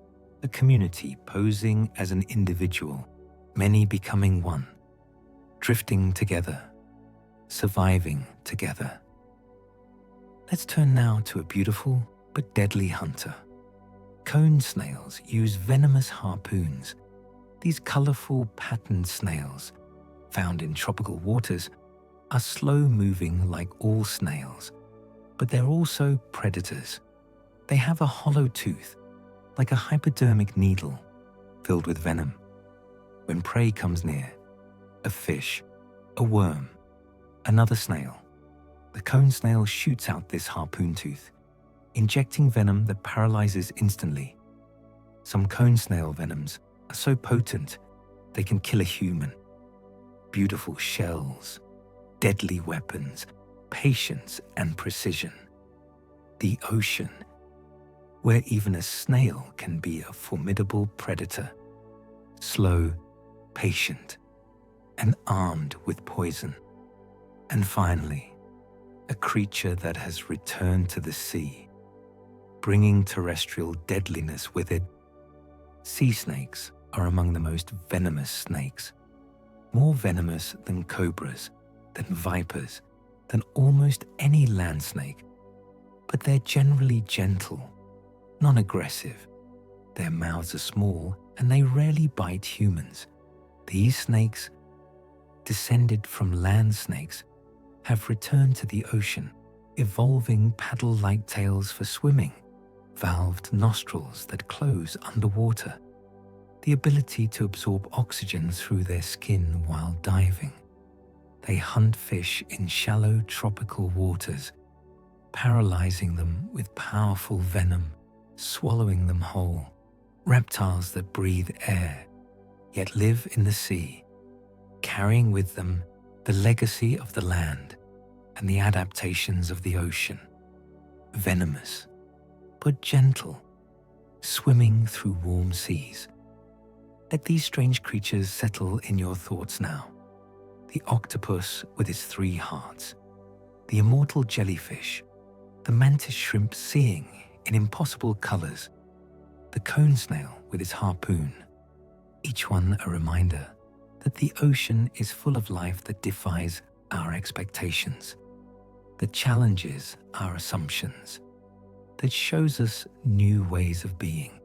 Speaker 1: a community posing as an individual, many becoming one, drifting together, surviving together. Let's turn now to a beautiful but deadly hunter. Cone snails use venomous harpoons. These colorful patterned snails, found in tropical waters, are slow-moving like all snails, but they're also predators. They have a hollow tooth, like a hypodermic needle, filled with venom. When prey comes near, a fish, a worm, another snail, the cone snail shoots out this harpoon tooth, injecting venom that paralyzes instantly. Some cone snail venoms are so potent they can kill a human. Beautiful shells, deadly weapons, patience and precision. The ocean, where even a snail can be a formidable predator. Slow, patient, and armed with poison. And finally, a creature that has returned to the sea, bringing terrestrial deadliness with it. Sea snakes are among the most venomous snakes, more venomous than cobras, than vipers, than almost any land snake. But they're generally gentle, non-aggressive. Their mouths are small and they rarely bite humans. These snakes, descended from land snakes, have returned to the ocean, evolving paddle-like tails for swimming, valved nostrils that close underwater, the ability to absorb oxygen through their skin while diving. They hunt fish in shallow tropical waters, paralyzing them with powerful venom, swallowing them whole. Reptiles that breathe air, yet live in the sea, carrying with them the legacy of the land and the adaptations of the ocean. Venomous, but gentle, swimming through warm seas. Let these strange creatures settle in your thoughts now. The octopus with its 3 hearts, the immortal jellyfish, the mantis shrimp seeing in impossible colors, the cone snail with its harpoon, each one a reminder that the ocean is full of life that defies our expectations, that challenges our assumptions, that shows us new ways of being.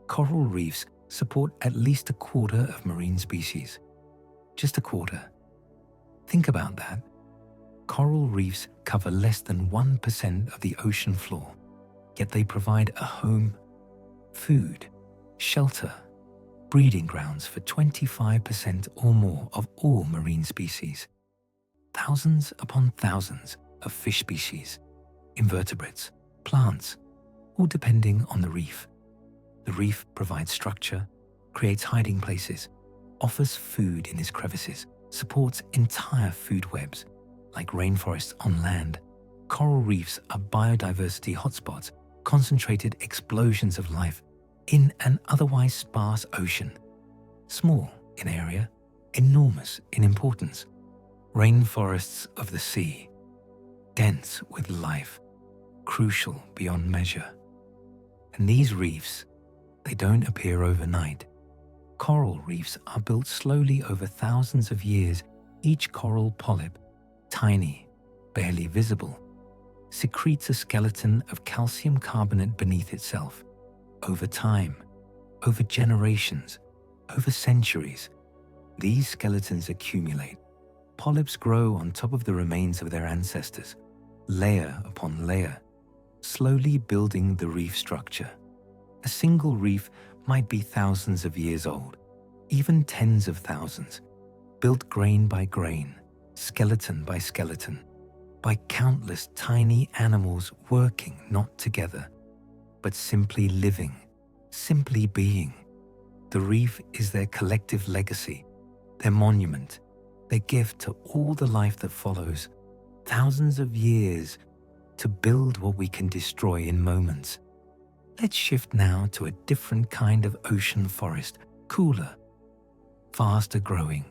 Speaker 1: Coral reefs support at least 1/4 of marine species. Just 1/4. Think about that. Coral reefs cover less than 1% of the ocean floor, yet they provide a home, food, shelter, breeding grounds for 25% or more of all marine species. Thousands upon thousands of fish species, invertebrates, plants, all depending on the reef. The reef provides structure, creates hiding places, offers food in its crevices, supports entire food webs, like rainforests on land. Coral reefs are biodiversity hotspots, concentrated explosions of life in an otherwise sparse ocean. Small in area, enormous in importance. Rainforests of the sea, dense with life, crucial beyond measure. And these reefs, they don't appear overnight. Coral reefs are built slowly over thousands of years. Each coral polyp, tiny, barely visible, secretes a skeleton of calcium carbonate beneath itself. Over time, over generations, over centuries, these skeletons accumulate. Polyps grow on top of the remains of their ancestors, layer upon layer, slowly building the reef structure. A single reef might be thousands of years old, even tens of thousands, built grain by grain, skeleton by skeleton, by countless tiny animals working not together, but simply living, simply being. The reef is their collective legacy, their monument, their gift to all the life that follows, thousands of years to build what we can destroy in moments. Let's shift now to a different kind of ocean forest, cooler, faster growing.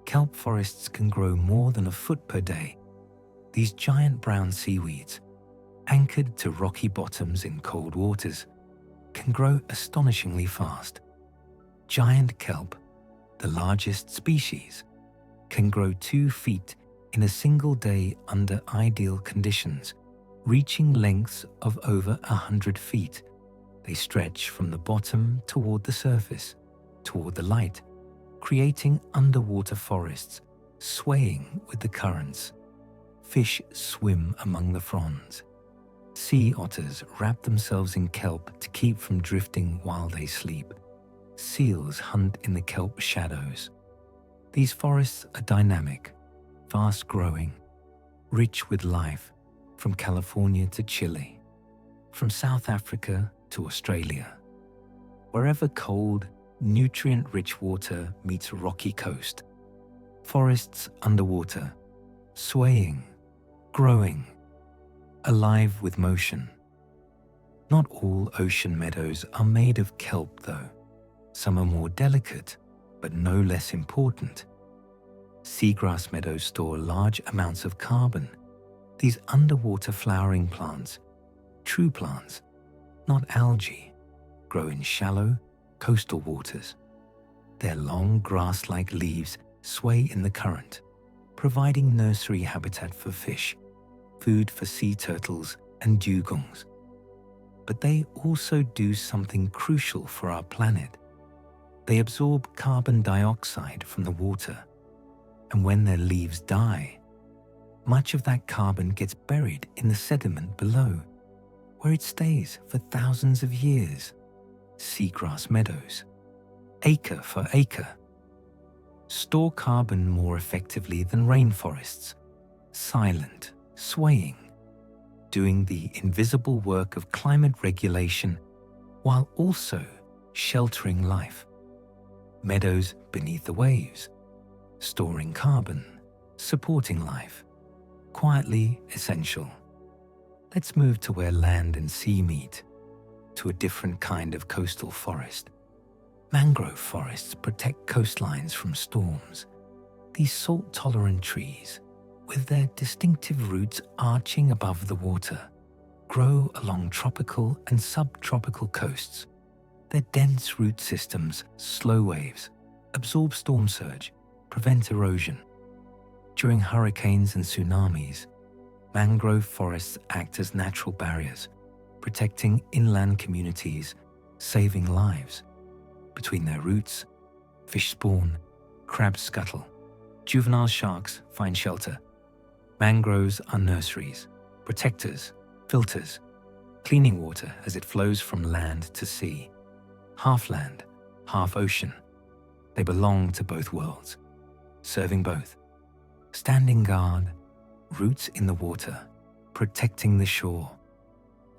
Speaker 1: Kelp forests can grow more than 1 foot per day. These giant brown seaweeds, anchored to rocky bottoms in cold waters, can grow astonishingly fast. Giant kelp, the largest species, can grow 2 feet in a single day under ideal conditions, reaching lengths of over 100 feet. They stretch from the bottom toward the surface, toward the light, creating underwater forests, swaying with the currents. Fish swim among the fronds. Sea otters wrap themselves in kelp to keep from drifting while they sleep. Seals hunt in the kelp shadows. These forests are dynamic, fast-growing, rich with life, from California to Chile, from South Africa to Australia. Wherever cold, nutrient-rich water meets rocky coast, forests underwater, swaying, growing, alive with motion. Not all ocean meadows are made of kelp though. Some are more delicate, But no less important, seagrass meadows store large amounts of carbon. These underwater flowering plants, true plants, not algae, grow in shallow coastal waters. Their long grass-like leaves sway in the current, providing nursery habitat for fish, food for sea turtles and dugongs. But they also do something crucial for our planet. They absorb carbon dioxide from the water, and when their leaves die, much of that carbon gets buried in the sediment below, where it stays for thousands of years. Seagrass meadows, acre for acre, store carbon more effectively than rainforests, silent, swaying, doing the invisible work of climate regulation while also sheltering life. Meadows beneath the waves, storing carbon, supporting life, quietly essential. Let's move to where land and sea meet, to a different kind of coastal forest. Mangrove forests protect coastlines from storms. These salt-tolerant trees, with their distinctive roots arching above the water, grow along tropical and subtropical coasts. Their dense root systems slow waves, absorb storm surge, prevent erosion. During hurricanes and tsunamis, mangrove forests act as natural barriers, protecting inland communities, saving lives. Between their roots, fish spawn, crabs scuttle, juvenile sharks find shelter. Mangroves are nurseries, protectors, filters, cleaning water as it flows from land to sea. Half land, half ocean. They belong to both worlds, serving both. Standing guard, roots in the water, protecting the shore.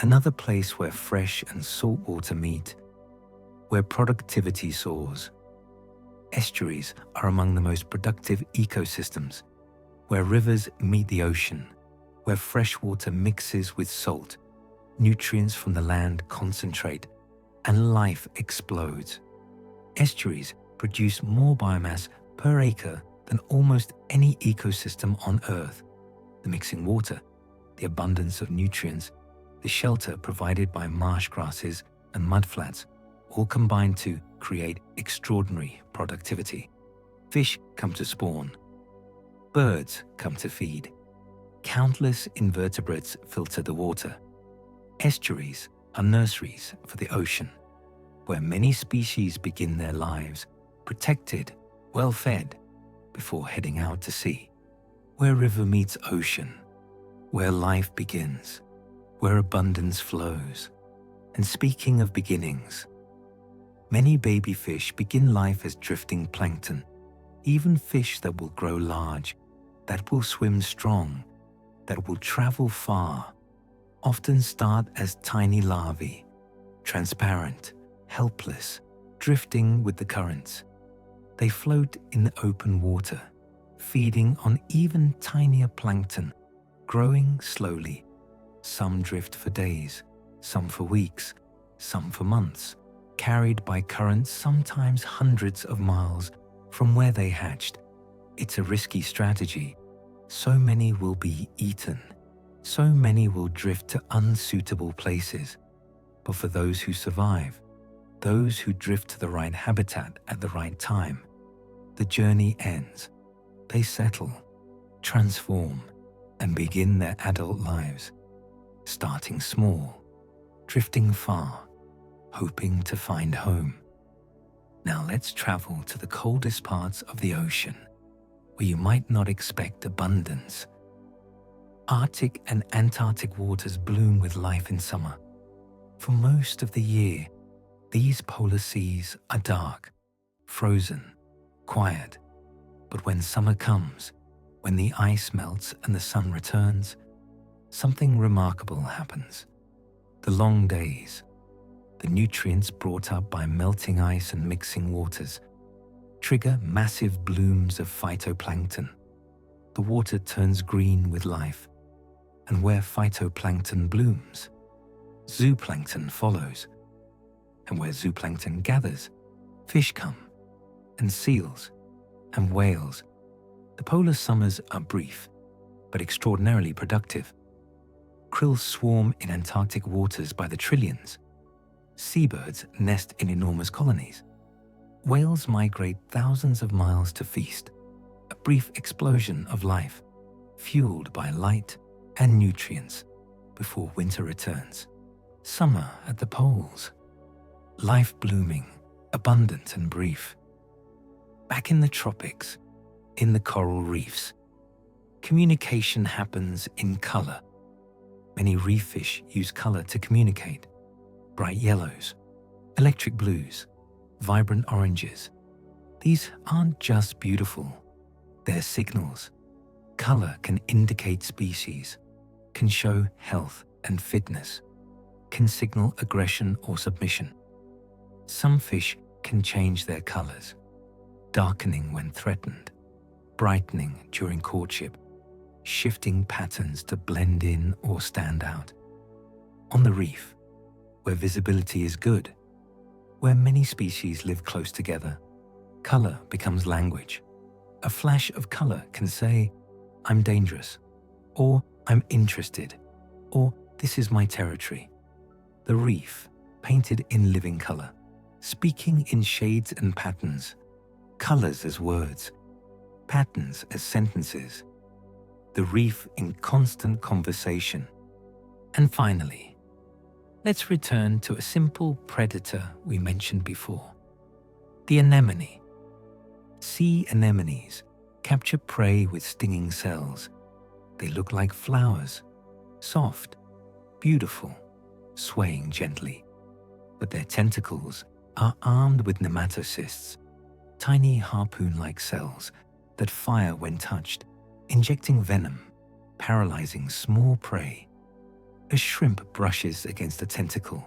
Speaker 1: Another place where fresh and salt water meet, where productivity soars. Estuaries are among the most productive ecosystems, where rivers meet the ocean, where fresh water mixes with salt, nutrients from the land concentrate, and life explodes. Estuaries produce more biomass per acre than almost any ecosystem on Earth. The mixing water, the abundance of nutrients, the shelter provided by marsh grasses and mudflats all combine to create extraordinary productivity. Fish come to spawn. Birds come to feed. Countless invertebrates filter the water. Estuaries are nurseries for the ocean, where many species begin their lives protected, well-fed, before heading out to sea. Where river meets ocean, where life begins, where abundance flows. And speaking of beginnings, many baby fish begin life as drifting plankton. Even fish that will grow large, that will swim strong, that will travel far, often start as tiny larvae, transparent, helpless, drifting with the currents. They float in the open water, feeding on even tinier plankton, growing slowly. Some drift for days, some for weeks, some for months, carried by currents sometimes hundreds of miles from where they hatched. It's a risky strategy. So many will be eaten. So many will drift to unsuitable places. But for those who survive, those who drift to the right habitat at the right time, the journey ends. They settle, transform, and begin their adult lives, starting small, drifting far, hoping to find home. Now let's travel to the coldest parts of the ocean, where you might not expect abundance. Arctic and Antarctic waters bloom with life in summer. For most of the year, these polar seas are dark, frozen, quiet. But when summer comes, when the ice melts and the sun returns, something remarkable happens. The long days, the nutrients brought up by melting ice and mixing waters, trigger massive blooms of phytoplankton. The water turns green with life, and where phytoplankton blooms, zooplankton follows. And where zooplankton gathers, fish come, and seals, and whales. The polar summers are brief, but extraordinarily productive. Krill swarm in Antarctic waters by the trillions. Seabirds nest in enormous colonies. Whales migrate thousands of miles to feast, a brief explosion of life, fueled by light and nutrients before winter returns. Summer at the poles. Life blooming, abundant and brief. Back in the tropics, in the coral reefs, communication happens in color. Many reef fish use color to communicate. Bright yellows, electric blues, vibrant oranges. These aren't just beautiful, they're signals. Color can indicate species, can show health and fitness, can signal aggression or submission. Some fish can change their colors, darkening when threatened, brightening during courtship, shifting patterns to blend in or stand out. On the reef, where visibility is good, where many species live close together, color becomes language. A flash of color can say, "I'm dangerous," or "I'm interested," or "This is my territory." The reef, painted in living color, speaking in shades and patterns, colors as words, patterns as sentences. The reef in constant conversation. And finally, let's return to a simple predator we mentioned before. The anemone. Sea anemones capture prey with stinging cells. They look like flowers, soft, beautiful, swaying gently. But their tentacles are armed with nematocysts, tiny harpoon-like cells that fire when touched, injecting venom, paralyzing small prey. A shrimp brushes against a tentacle.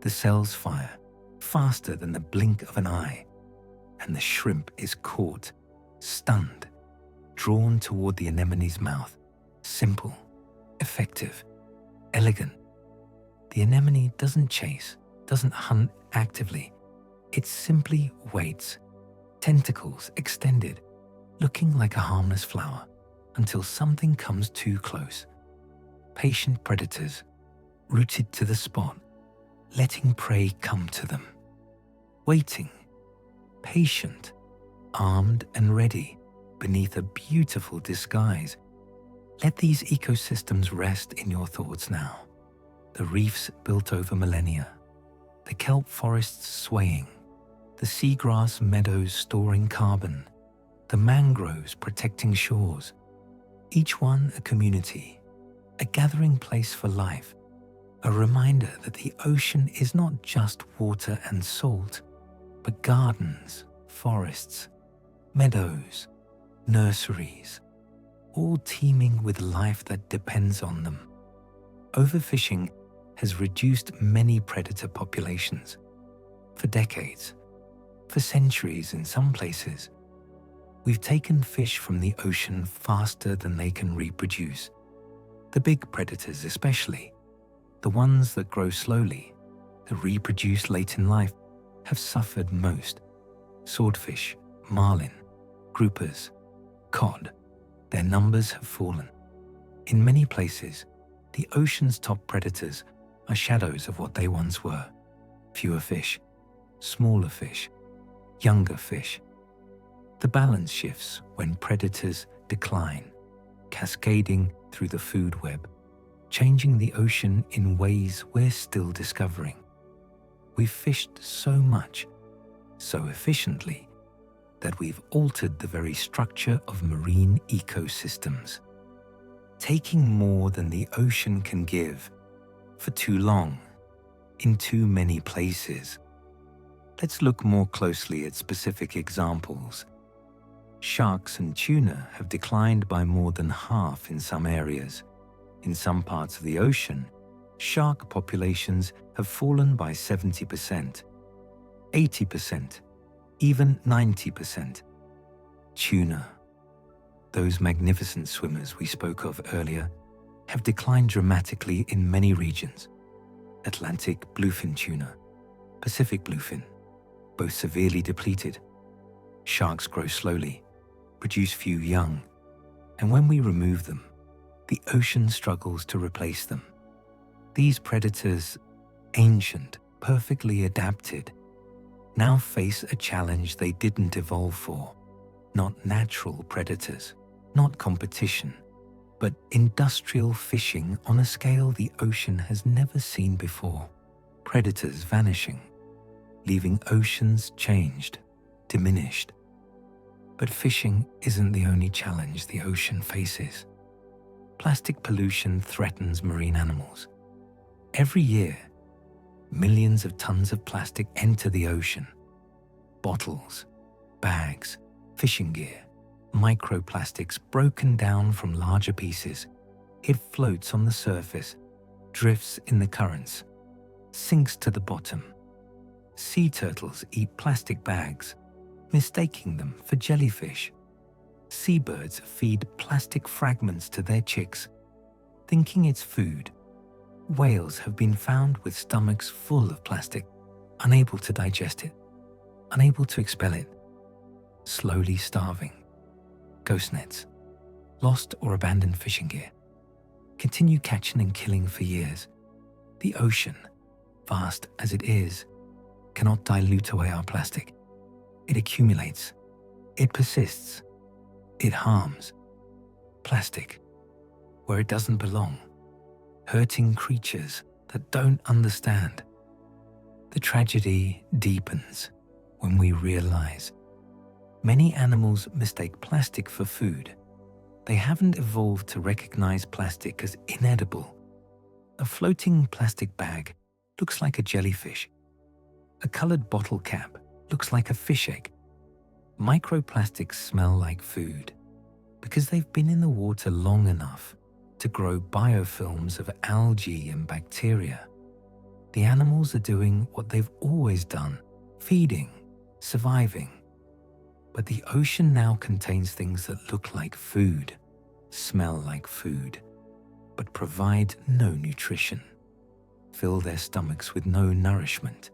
Speaker 1: The cells fire faster than the blink of an eye, and the shrimp is caught, stunned, drawn toward the anemone's mouth. Simple, effective, elegant. The anemone doesn't chase, doesn't hunt actively. It simply waits, tentacles extended, looking like a harmless flower, until something comes too close. Patient predators, rooted to the spot, letting prey come to them. Waiting, patient, armed and ready, beneath a beautiful disguise. Let these ecosystems rest in your thoughts now. The reefs built over millennia, the kelp forests swaying, the seagrass meadows storing carbon, the mangroves protecting shores, each one a community, a gathering place for life, a reminder that the ocean is not just water and salt, but gardens, forests, meadows, nurseries, all teeming with life that depends on them. Overfishing has reduced many predator populations. For decades, for centuries in some places, we've taken fish from the ocean faster than they can reproduce. The big predators especially, the ones that grow slowly, that reproduce late in life, have suffered most. Swordfish, marlin, groupers, cod, their numbers have fallen. In many places, the ocean's top predators are shadows of what they once were. Fewer fish, smaller fish, younger fish. The balance shifts when predators decline, cascading through the food web, changing the ocean in ways we're still discovering. We've fished so much, so efficiently, that we've altered the very structure of marine ecosystems, taking more than the ocean can give for too long, in too many places. Let's look more closely at specific examples. Sharks and tuna have declined by more than half in some areas. In some parts of the ocean, shark populations have fallen by 70%, 80%, even 90%. Tuna, those magnificent swimmers we spoke of earlier, have declined dramatically in many regions. Atlantic bluefin tuna, Pacific bluefin, both severely depleted. Sharks grow slowly, produce few young, and when we remove them, the ocean struggles to replace them. These predators, ancient, perfectly adapted, now face a challenge they didn't evolve for. Not natural predators, not competition, but industrial fishing on a scale the ocean has never seen before. Predators vanishing, leaving oceans changed, diminished. But fishing isn't the only challenge the ocean faces. Plastic pollution threatens marine animals. Every year, millions of tons of plastic enter the ocean. Bottles, bags, fishing gear, microplastics broken down from larger pieces. It floats on the surface, drifts in the currents, sinks to the bottom. Sea turtles eat plastic bags, mistaking them for jellyfish. Seabirds feed plastic fragments to their chicks, thinking it's food. Whales have been found with stomachs full of plastic, unable to digest it, unable to expel it, slowly starving. Ghost nets, lost or abandoned fishing gear, continue catching and killing for years. The ocean, vast as it is, cannot dilute away our plastic. It accumulates, it persists, it harms. Plastic, where it doesn't belong, hurting creatures that don't understand. The tragedy deepens when we realize many animals mistake plastic for food. They haven't evolved to recognize plastic as inedible. A floating plastic bag looks like a jellyfish. A colored bottle cap looks like a fish egg. Microplastics smell like food because they've been in the water long enough to grow biofilms of algae and bacteria. The animals are doing what they've always done, feeding, surviving. But the ocean now contains things that look like food, smell like food, but provide no nutrition, fill their stomachs with no nourishment.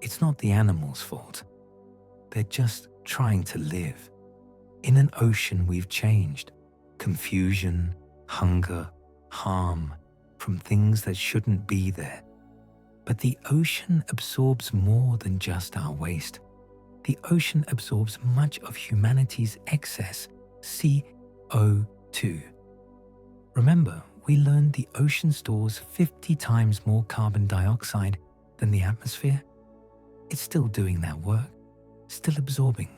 Speaker 1: It's not the animals' fault. They're just trying to live. In an ocean we've changed. Confusion, hunger, harm from things that shouldn't be there. But the ocean absorbs more than just our waste. The ocean absorbs much of humanity's excess, CO2. Remember, we learned the ocean stores 50 times more carbon dioxide than the atmosphere. It's still doing that work, still absorbing,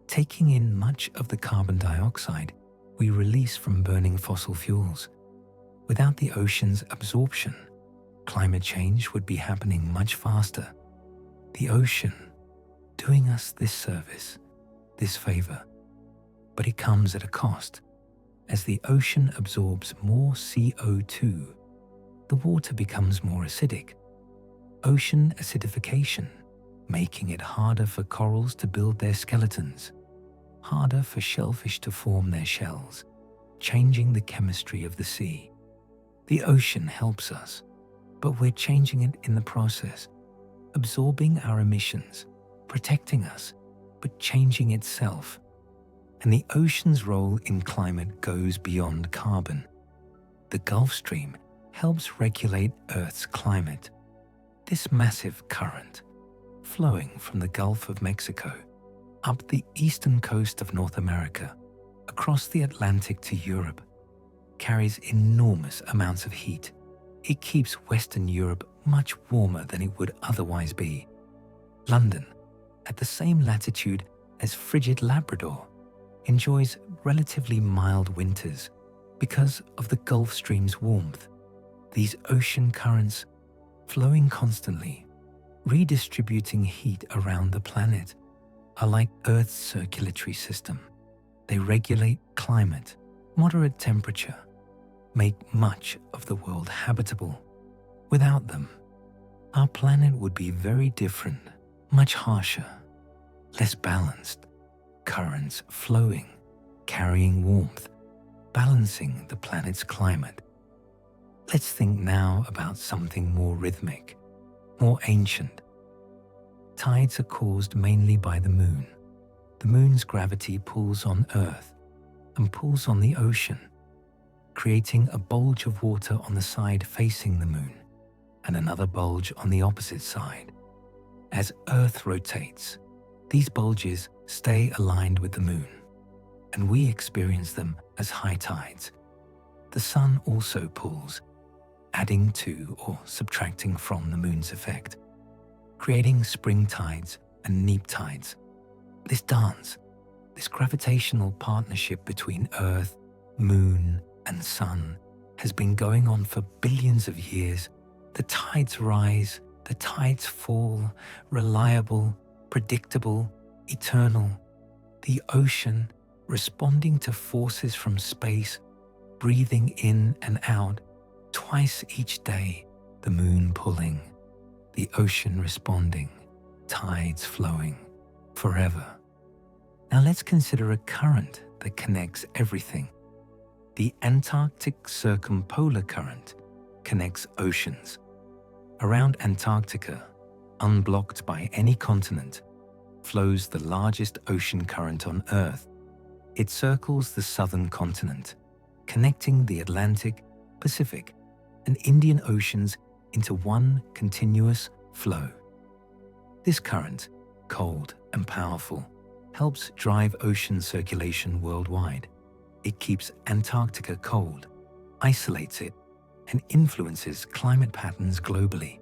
Speaker 1: taking in much of the carbon dioxide we release from burning fossil fuels. Without the ocean's absorption, climate change would be happening much faster. The ocean doing us this service, this favor, but it comes at a cost. As the ocean absorbs more CO2, the water becomes more acidic. Ocean acidification, making it harder for corals to build their skeletons, harder for shellfish to form their shells, changing the chemistry of the sea. The ocean helps us, but we're changing it in the process, absorbing our emissions, protecting us, but changing itself. And the ocean's role in climate goes beyond carbon. The Gulf Stream helps regulate Earth's climate. This massive current, flowing from the Gulf of Mexico, up the eastern coast of North America, across the Atlantic to Europe, carries enormous amounts of heat. It keeps Western Europe much warmer than it would otherwise be. London, at the same latitude as frigid Labrador, enjoys relatively mild winters because of the Gulf Stream's warmth. These ocean currents, flowing constantly, redistributing heat around the planet, are like Earth's circulatory system. They regulate climate, moderate temperature, make much of the world habitable. Without them, our planet would be very different, much harsher, less balanced. Currents flowing, carrying warmth, balancing the planet's climate. Let's think now about something more rhythmic, more ancient. Tides are caused mainly by the moon. The moon's gravity pulls on Earth and pulls on the ocean, creating a bulge of water on the side facing the moon and another bulge on the opposite side. As Earth rotates, these bulges stay aligned with the moon, and we experience them as high tides. The sun also pulls, adding to or subtracting from the moon's effect, creating spring tides and neap tides. This dance, this gravitational partnership between Earth, Moon, and Sun has been going on for billions of years. The tides rise, the tides fall, reliable, predictable, eternal. The ocean responding to forces from space, breathing in and out, twice each day, the moon pulling, the ocean responding, tides flowing, forever. Now let's consider a current that connects everything. The Antarctic Circumpolar Current connects oceans. Around Antarctica, unblocked by any continent, flows the largest ocean current on Earth. It circles the southern continent, connecting the Atlantic, Pacific, and Indian Oceans into one continuous flow. This current, cold and powerful, helps drive ocean circulation worldwide. It keeps Antarctica cold, isolates it, and influences climate patterns globally.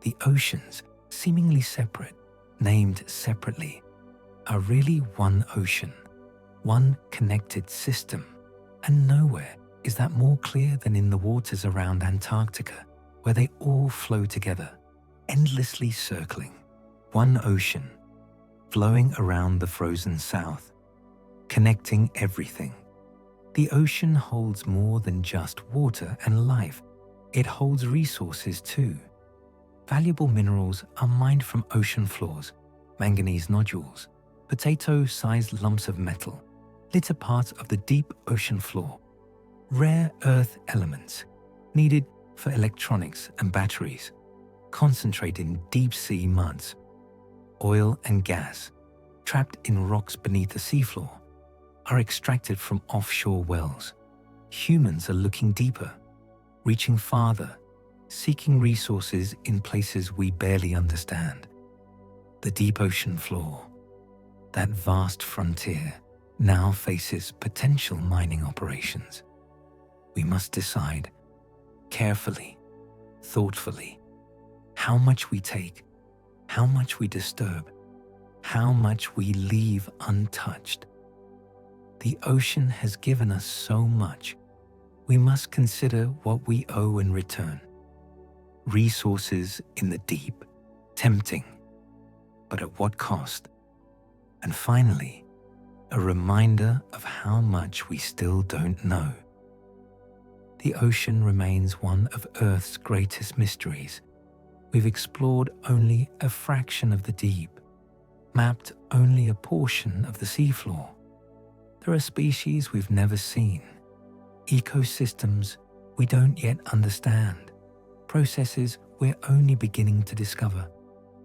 Speaker 1: The oceans, seemingly separate, named separately, are really one ocean, one connected system, and nowhere is that more clear than in the waters around Antarctica, where they all flow together, endlessly circling. One ocean, flowing around the frozen south, connecting everything. The ocean holds more than just water and life. It holds resources too. Valuable minerals are mined from ocean floors, manganese nodules, potato-sized lumps of metal, litter parts of the deep ocean floor, rare earth elements needed for electronics and batteries, concentrate in deep-sea muds, oil and gas, trapped in rocks beneath the seafloor, are extracted from offshore wells. Humans are looking deeper, reaching farther, seeking resources in places we barely understand. The deep ocean floor, that vast frontier, now faces potential mining operations. We must decide, carefully, thoughtfully, how much we take, how much we disturb, how much we leave untouched. The ocean has given us so much. We must consider what we owe in return. Resources in the deep, tempting, but at what cost? And finally, a reminder of how much we still don't know. The ocean remains one of Earth's greatest mysteries. We've explored only a fraction of the deep, mapped only a portion of the seafloor. There are species we've never seen, ecosystems we don't yet understand, processes we're only beginning to discover.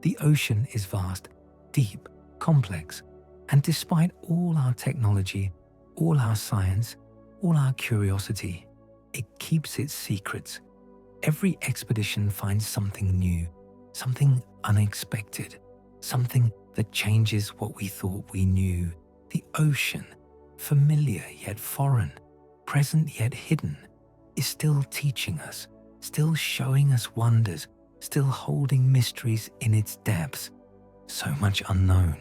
Speaker 1: The ocean is vast, deep, complex, and despite all our technology, all our science, all our curiosity, it keeps its secrets. Every expedition finds something new, something unexpected, something that changes what we thought we knew. The ocean, familiar yet foreign, present yet hidden, is still teaching us, still showing us wonders, still holding mysteries in its depths. So much unknown,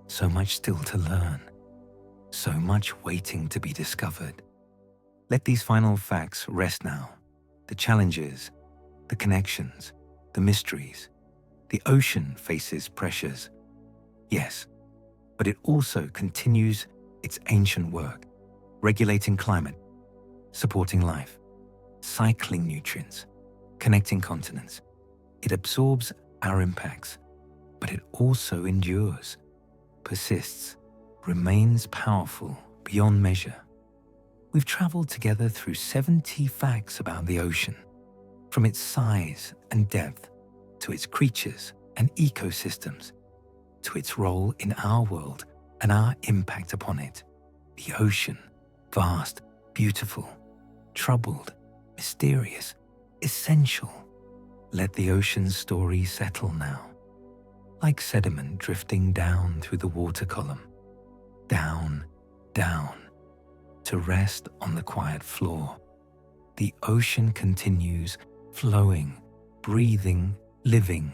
Speaker 1: so much still to learn, so much waiting to be discovered. Let these final facts rest now. The challenges, the connections, the mysteries. The ocean faces pressures, yes, but it also continues its ancient work, regulating climate, supporting life, cycling nutrients, connecting continents. It absorbs our impacts, but it also endures, persists, remains powerful beyond measure. We've traveled together through 70 facts about the ocean, from its size and depth, to its creatures and ecosystems, to its role in our world and our impact upon it. The ocean, vast, beautiful, troubled, mysterious, essential. Let the ocean's story settle now, like sediment drifting down through the water column, down, down, to rest on the quiet floor. The ocean continues flowing, breathing, living,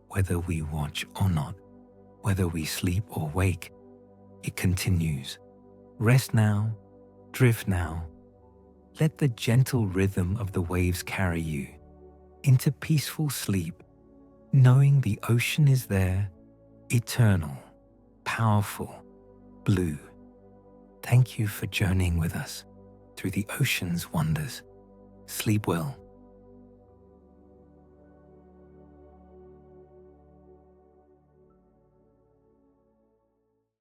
Speaker 1: whether we watch or not, whether we sleep or wake. It continues. Rest now, drift now. Let the gentle rhythm of the waves carry you into peaceful sleep, knowing the ocean is there, eternal, powerful, blue. Thank you for journeying with us through the ocean's wonders. Sleep well.